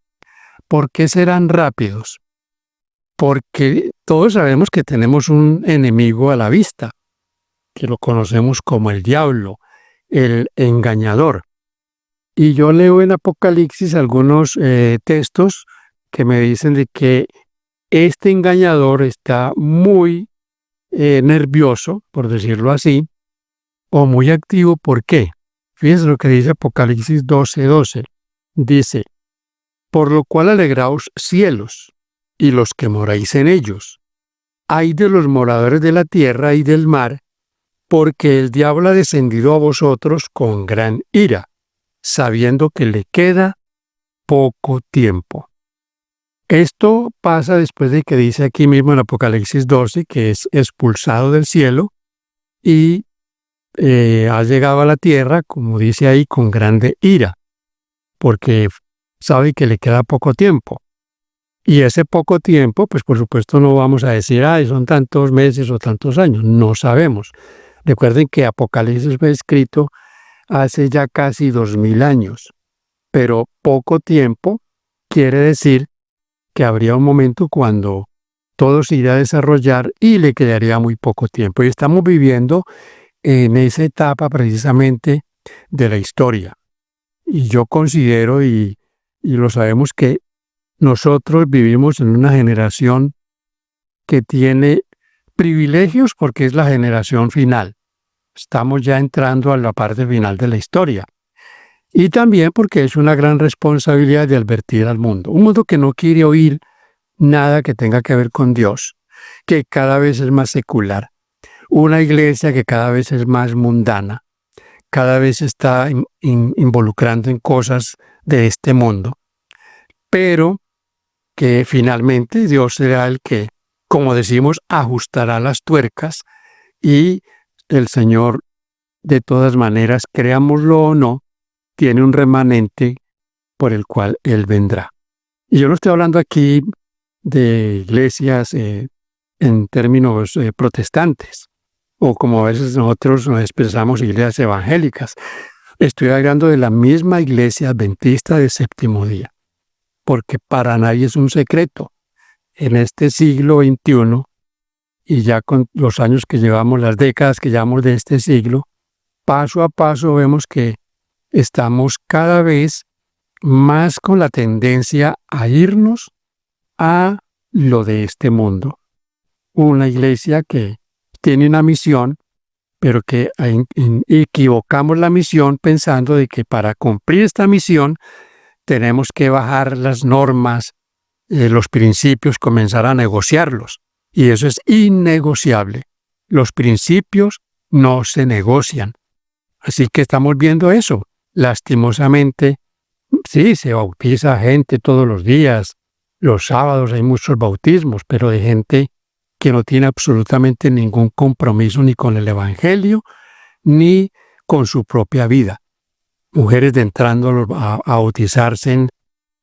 ¿Por qué serán rápidos? Porque todos sabemos que tenemos un enemigo a la vista, que lo conocemos como el diablo, el engañador. Y yo leo en Apocalipsis algunos textos que me dicen de que este engañador está muy nervioso, por decirlo así, o muy activo. ¿Por qué? Fíjense lo que dice Apocalipsis 12:12. Dice: por lo cual alegraos cielos, y los que moráis en ellos. Ay de los moradores de la tierra y del mar, porque el diablo ha descendido a vosotros con gran ira, sabiendo que le queda poco tiempo. Esto pasa después de que dice aquí mismo en Apocalipsis 12 que es expulsado del cielo y ha llegado a la tierra, como dice ahí, con grande ira, porque sabe que le queda poco tiempo. Y ese poco tiempo, pues por supuesto no vamos a decir, ay, son tantos meses o tantos años, no sabemos. Recuerden que Apocalipsis fue escrito hace ya casi 2000 años, pero poco tiempo quiere decir que habría un momento cuando todo se irá a desarrollar y le quedaría muy poco tiempo. Y estamos viviendo en esa etapa precisamente de la historia. Y yo considero, y lo sabemos, que nosotros vivimos en una generación que tiene privilegios porque es la generación final. Estamos ya entrando a la parte final de la historia. Y también porque es una gran responsabilidad de advertir al mundo. Un mundo que no quiere oír nada que tenga que ver con Dios, que cada vez es más secular. Una iglesia que cada vez es más mundana, cada vez se está involucrando en cosas de este mundo. Pero que finalmente Dios será el que, como decimos, ajustará las tuercas y el Señor, de todas maneras, creámoslo o no, tiene un remanente por el cual Él vendrá. Y yo no estoy hablando aquí de iglesias en términos protestantes, o como a veces nosotros nos expresamos, iglesias evangélicas. Estoy hablando de la misma iglesia adventista del séptimo día, porque para nadie es un secreto. En este siglo XXI, y ya con los años que llevamos, las décadas que llevamos de este siglo, paso a paso vemos que estamos cada vez más con la tendencia a irnos a lo de este mundo. Una iglesia que tiene una misión, pero que equivocamos la misión pensando de que para cumplir esta misión tenemos que bajar las normas, los principios, comenzar a negociarlos. Y eso es innegociable. Los principios no se negocian. Así que estamos viendo eso. Lastimosamente, sí, se bautiza gente todos los días. Los sábados hay muchos bautismos, pero de gente que no tiene absolutamente ningún compromiso ni con el Evangelio, ni con su propia vida. Mujeres entrando a bautizarse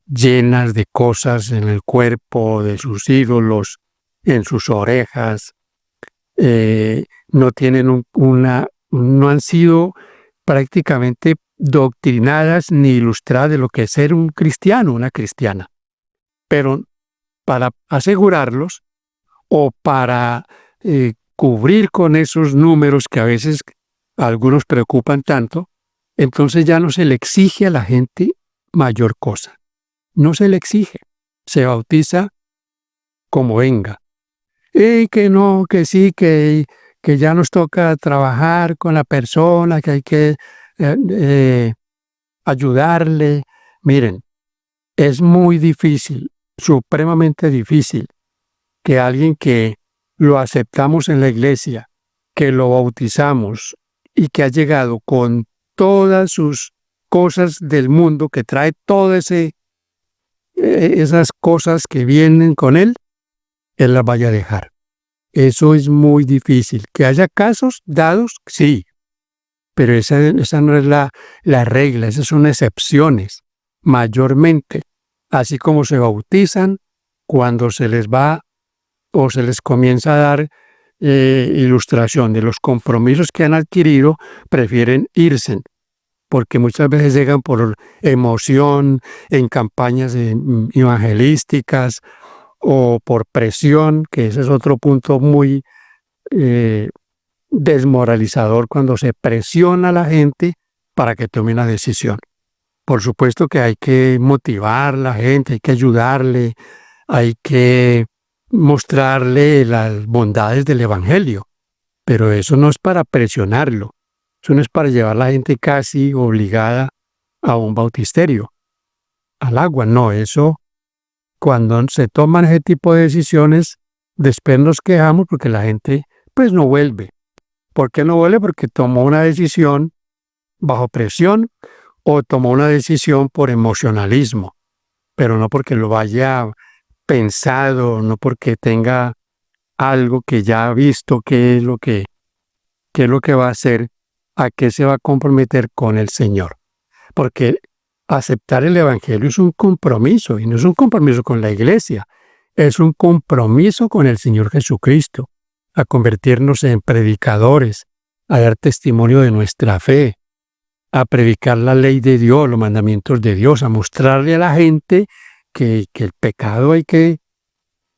llenas de cosas en el cuerpo, de sus ídolos, en sus orejas. No tienen no han sido prácticamente doctrinadas ni ilustradas de lo que es ser un cristiano, una cristiana. Pero para asegurarlos o para cubrir con esos números que a veces a algunos preocupan tanto, entonces ya no se le exige a la gente mayor cosa. No se le exige. Se bautiza como venga. Que no, que sí, que ya nos toca trabajar con la persona, que hay que ayudarle. Miren, es muy difícil, supremamente difícil, que alguien que lo aceptamos en la iglesia, que lo bautizamos y que ha llegado con todas sus cosas del mundo, que trae todas esas cosas que vienen con él las vaya a dejar. Eso es muy difícil. Que haya casos dados, sí, pero esa no es la regla, esas son excepciones, mayormente. Así como se bautizan cuando se les va o se les comienza a dar ilustración de los compromisos que han adquirido, prefieren irse, porque muchas veces llegan por emoción en campañas evangelísticas o por presión, que ese es otro punto muy desmoralizador, cuando se presiona a la gente para que tome una decisión. Por supuesto que hay que motivar a la gente, hay que ayudarle, hay que mostrarle las bondades del Evangelio, pero eso no es para presionarlo. Eso no es para llevar a la gente casi obligada a un bautisterio, al agua. No, eso, cuando se toman ese tipo de decisiones, después nos quejamos porque la gente pues no vuelve. ¿Por qué no vuelve? Porque tomó una decisión bajo presión o tomó una decisión por emocionalismo, pero no porque lo haya pensado, no porque tenga algo que ya ha visto qué es lo que va a hacer, a qué se va a comprometer con el Señor. Porque aceptar el Evangelio es un compromiso, y no es un compromiso con la iglesia, es un compromiso con el Señor Jesucristo, a convertirnos en predicadores, a dar testimonio de nuestra fe, a predicar la ley de Dios, los mandamientos de Dios, a mostrarle a la gente que el pecado hay que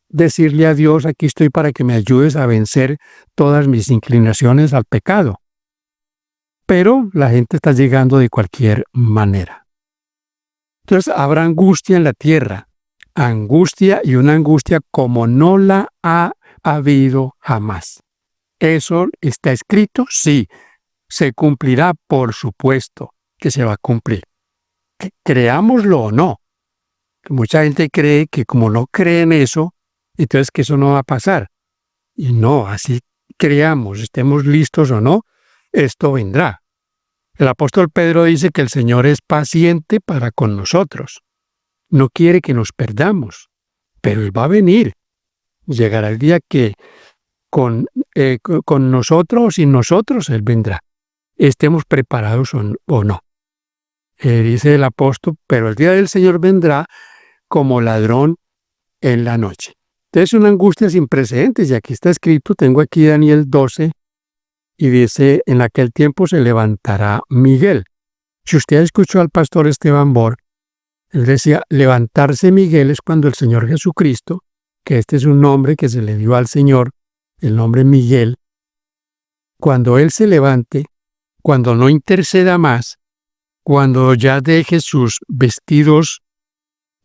decirle a Dios, aquí estoy para que me ayudes a vencer todas mis inclinaciones al pecado. Pero la gente está llegando de cualquier manera. Entonces habrá angustia en la tierra, angustia y una angustia como no la ha habido jamás. ¿Eso está escrito? Sí. ¿Se cumplirá? Por supuesto que se va a cumplir. Creámoslo o no. Mucha gente cree que como no creen eso, entonces que eso no va a pasar. Y no, así creamos, estemos listos o no, esto vendrá. El apóstol Pedro dice que el Señor es paciente para con nosotros. No quiere que nos perdamos, pero Él va a venir. Llegará el día que con nosotros o sin nosotros Él vendrá. Estemos preparados o no. Dice el apóstol, pero el día del Señor vendrá como ladrón en la noche. Entonces, una angustia sin precedentes, y aquí está escrito, tengo aquí Daniel 12, y dice, en aquel tiempo se levantará Miguel. Si usted escuchó al pastor Esteban Bor, él decía, levantarse Miguel es cuando el Señor Jesucristo, que este es un nombre que se le dio al Señor, el nombre Miguel, cuando Él se levante, cuando no interceda más, cuando ya deje sus vestidos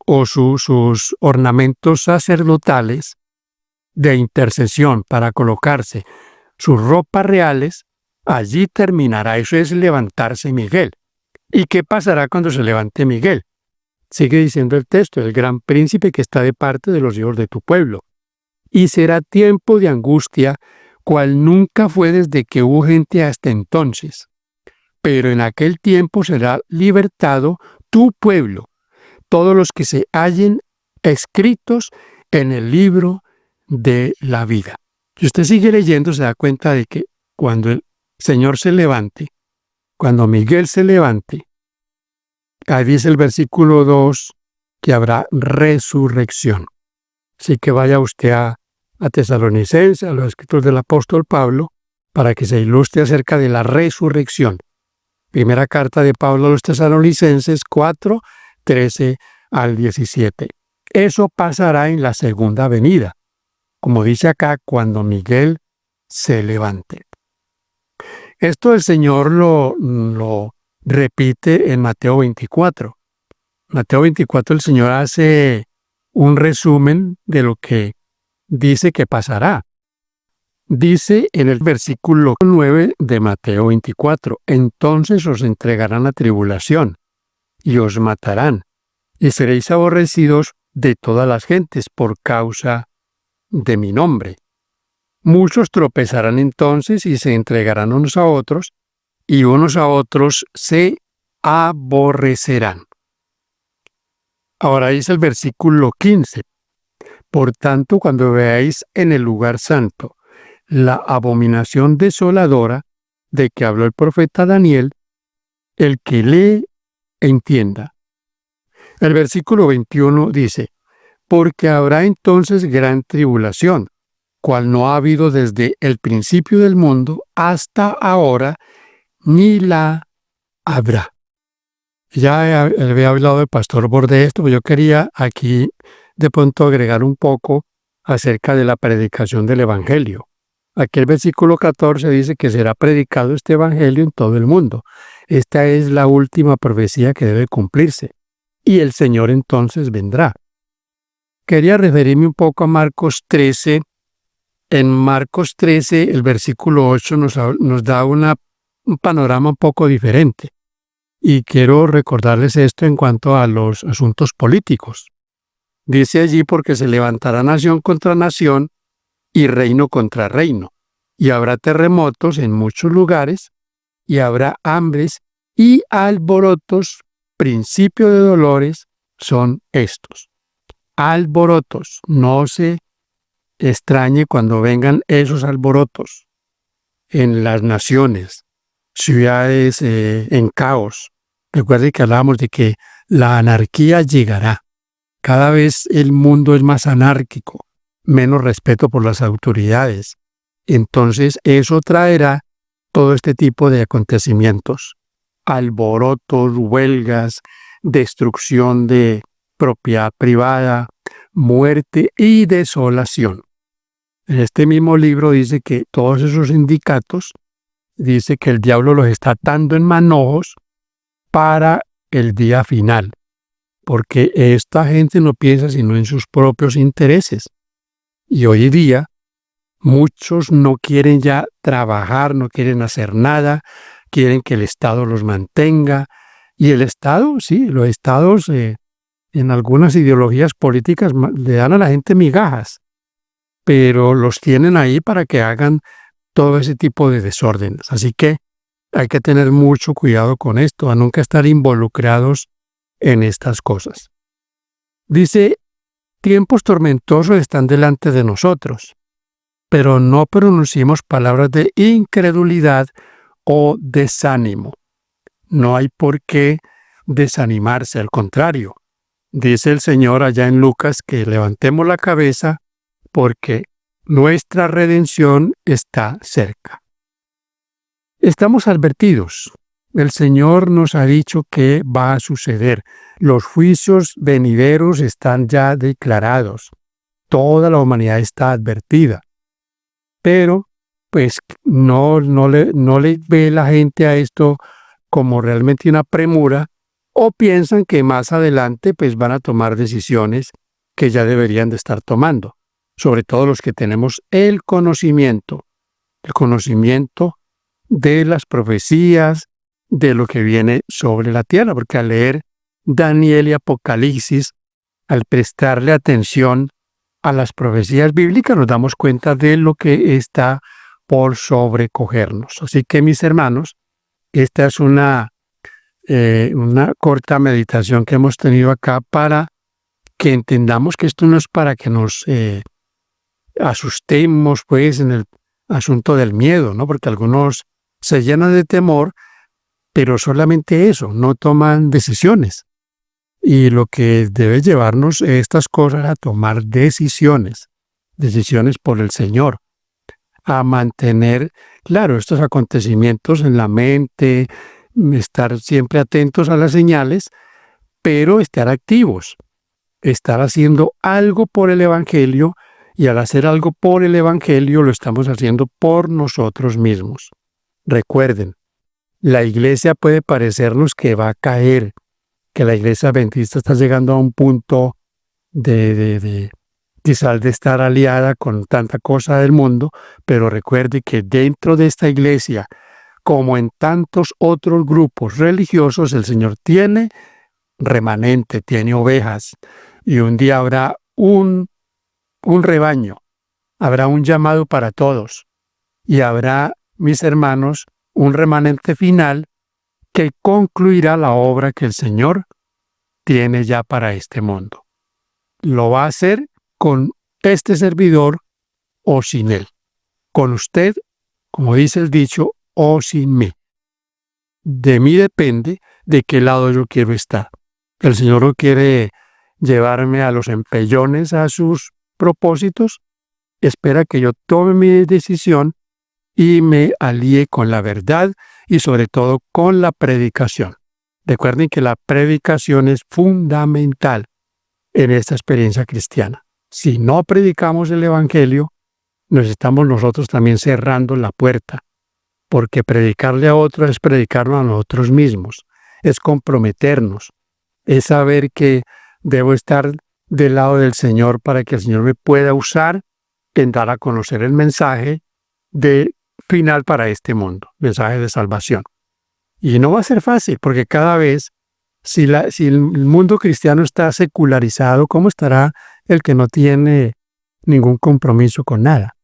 o sus ornamentos sacerdotales de intercesión para colocarse sus ropas reales, allí terminará. Eso es levantarse Miguel. ¿Y qué pasará cuando se levante Miguel? Sigue diciendo el texto, el gran príncipe que está de parte de los hijos de tu pueblo. Y será tiempo de angustia, cual nunca fue desde que hubo gente hasta entonces. Pero en aquel tiempo será libertado tu pueblo, todos los que se hallen escritos en el libro de la vida. Si usted sigue leyendo, se da cuenta de que cuando el Señor se levante, cuando Miguel se levante, ahí dice el versículo 2 que habrá resurrección. Así que vaya usted a Tesalonicenses, a los escritos del apóstol Pablo, para que se ilustre acerca de la resurrección. Primera carta de Pablo a los Tesalonicenses 4, 13 al 17. Eso pasará en la segunda venida, como dice acá, cuando Miguel se levante. Esto el Señor lo repite en Mateo 24. Mateo 24 el Señor hace un resumen de lo que dice que pasará. Dice en el versículo 9 de Mateo 24, entonces os entregarán a tribulación y os matarán, y seréis aborrecidos de todas las gentes por causa de mi nombre. Muchos tropezarán entonces y se entregarán unos a otros, y unos a otros se aborrecerán. Ahora dice el versículo 15, por tanto, cuando veáis en el lugar santo la abominación desoladora de que habló el profeta Daniel, el que lee, entienda. El versículo 21 dice, porque habrá entonces gran tribulación, cual no ha habido desde el principio del mundo hasta ahora, ni la habrá. Ya había hablado el pastor Bor de esto, pero yo quería aquí de pronto agregar un poco acerca de la predicación del Evangelio. Aquí el versículo 14 dice que será predicado este Evangelio en todo el mundo. Esta es la última profecía que debe cumplirse. Y el Señor entonces vendrá. Quería referirme un poco a Marcos 13. En Marcos 13, el versículo 8 nos da una un panorama un poco diferente. Y quiero recordarles esto en cuanto a los asuntos políticos. Dice allí, porque se levantará nación contra nación y reino contra reino, y habrá terremotos en muchos lugares, y habrá hambres y alborotos. Principio de dolores son estos. Alborotos. No se extrañe cuando vengan esos alborotos en las naciones, ciudades en caos. Recuerde que hablábamos de que la anarquía llegará. Cada vez el mundo es más anárquico, menos respeto por las autoridades. Entonces eso traerá todo este tipo de acontecimientos. Alborotos, huelgas, destrucción de propiedad privada, muerte y desolación. En este mismo libro dice que todos esos sindicatos, dice que el diablo los está atando en manojos para el día final, porque esta gente no piensa sino en sus propios intereses. Y hoy día muchos no quieren ya trabajar, no quieren hacer nada, quieren que el Estado los mantenga. Y el Estado, sí, los estados en algunas ideologías políticas le dan a la gente migajas, pero los tienen ahí para que hagan todo ese tipo de desórdenes. Así que hay que tener mucho cuidado con esto, a nunca estar involucrados en estas cosas. Dice, tiempos tormentosos están delante de nosotros, pero no pronunciemos palabras de incredulidad o desánimo. No hay por qué desanimarse, al contrario. Dice el Señor allá en Lucas que levantemos la cabeza porque nuestra redención está cerca. Estamos advertidos. El Señor nos ha dicho que va a suceder. Los juicios venideros están ya declarados. Toda la humanidad está advertida. Pero, pues, no le ve la gente a esto como realmente una premura, o piensan que más adelante pues van a tomar decisiones que ya deberían de estar tomando, sobre todo los que tenemos el conocimiento de las profecías, de lo que viene sobre la tierra, porque al leer Daniel y Apocalipsis, al prestarle atención a las profecías bíblicas, nos damos cuenta de lo que está por sobrecogernos. Así que, mis hermanos, esta es una corta meditación que hemos tenido acá para que entendamos que esto no es para que nos asustemos pues en el asunto del miedo, ¿no? Porque algunos se llenan de temor, pero solamente eso, no toman decisiones. Y lo que debe llevarnos estas cosas a tomar decisiones por el Señor, a mantener, claro, estos acontecimientos en la mente, estar siempre atentos a las señales, pero estar activos, estar haciendo algo por el Evangelio, y al hacer algo por el Evangelio lo estamos haciendo por nosotros mismos. Recuerden, la iglesia puede parecernos que va a caer, que la iglesia adventista está llegando a un punto quizás de estar aliada con tanta cosa del mundo, pero recuerde que dentro de esta iglesia, como en tantos otros grupos religiosos, el Señor tiene remanente, tiene ovejas, y un día habrá un rebaño, habrá un llamado para todos, y habrá, mis hermanos, un remanente final que concluirá la obra que el Señor tiene ya para este mundo. Lo va a hacer con este servidor o sin él, con usted, como dice el dicho, o sin mí. De mí depende de qué lado yo quiero estar. El Señor no quiere llevarme a los empellones a sus propósitos, espera que yo tome mi decisión y me alíe con la verdad y sobre todo con la predicación. Recuerden que la predicación es fundamental en esta experiencia cristiana. Si no predicamos el Evangelio, nos estamos nosotros también cerrando la puerta, porque predicarle a otros es predicarnos a nosotros mismos, es comprometernos, es saber que debo estar del lado del Señor para que el Señor me pueda usar en dar a conocer el mensaje de final para este mundo, mensaje de salvación. Y no va a ser fácil, porque cada vez, si el mundo cristiano está secularizado, ¿cómo estará el que no tiene ningún compromiso con nada?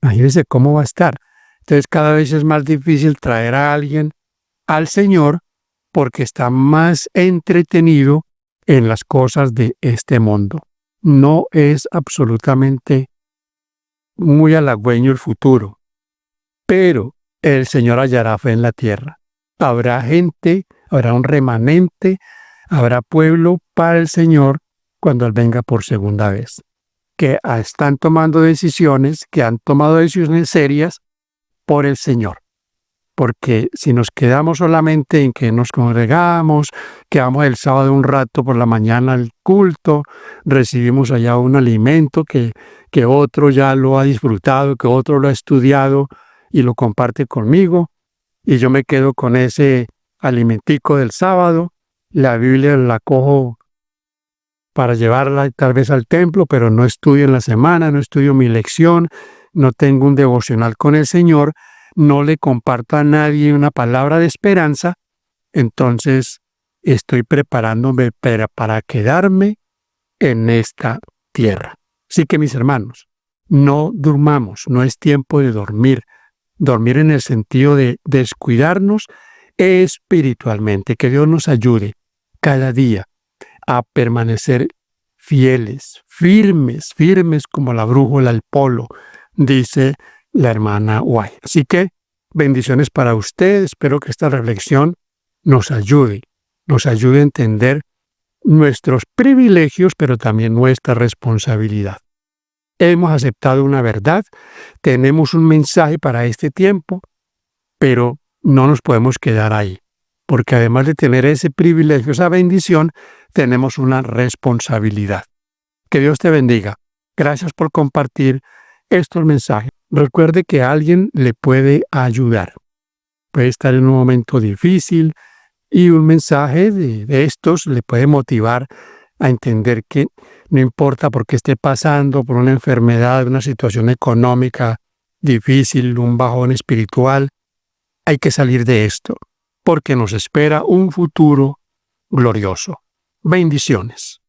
Imagínense cómo va a estar. Entonces cada vez es más difícil traer a alguien al Señor porque está más entretenido en las cosas de este mundo. No es absolutamente muy halagüeño el futuro, pero el Señor hallará fe en la tierra. Habrá gente, habrá un remanente, habrá pueblo para el Señor cuando Él venga por segunda vez, que están tomando decisiones, que han tomado decisiones serias por el Señor. Porque si nos quedamos solamente en que nos congregamos, que vamos el sábado un rato por la mañana al culto, recibimos allá un alimento que otro ya lo ha disfrutado, que otro lo ha estudiado y lo comparte conmigo, y yo me quedo con ese alimentico del sábado, la Biblia la cojo para llevarla tal vez al templo, pero no estudio en la semana, no estudio mi lección, no tengo un devocional con el Señor, no le comparto a nadie una palabra de esperanza, entonces estoy preparándome para quedarme en esta tierra. Así que mis hermanos, no durmamos, no es tiempo de dormir. Dormir en el sentido de descuidarnos espiritualmente. Que Dios nos ayude cada día a permanecer fieles, firmes como la brújula al polo, dice la hermana White. Así que bendiciones para usted. Espero que esta reflexión nos ayude a entender nuestros privilegios, pero también nuestra responsabilidad. Hemos aceptado una verdad, tenemos un mensaje para este tiempo, pero no nos podemos quedar ahí, porque además de tener ese privilegio, esa bendición, tenemos una responsabilidad. Que Dios te bendiga. Gracias por compartir estos mensajes. Recuerde que alguien le puede ayudar. Puede estar en un momento difícil y un mensaje de estos le puede motivar a entender que no importa por qué esté pasando, por una enfermedad, una situación económica difícil, un bajón espiritual, hay que salir de esto, porque nos espera un futuro glorioso. Bendiciones.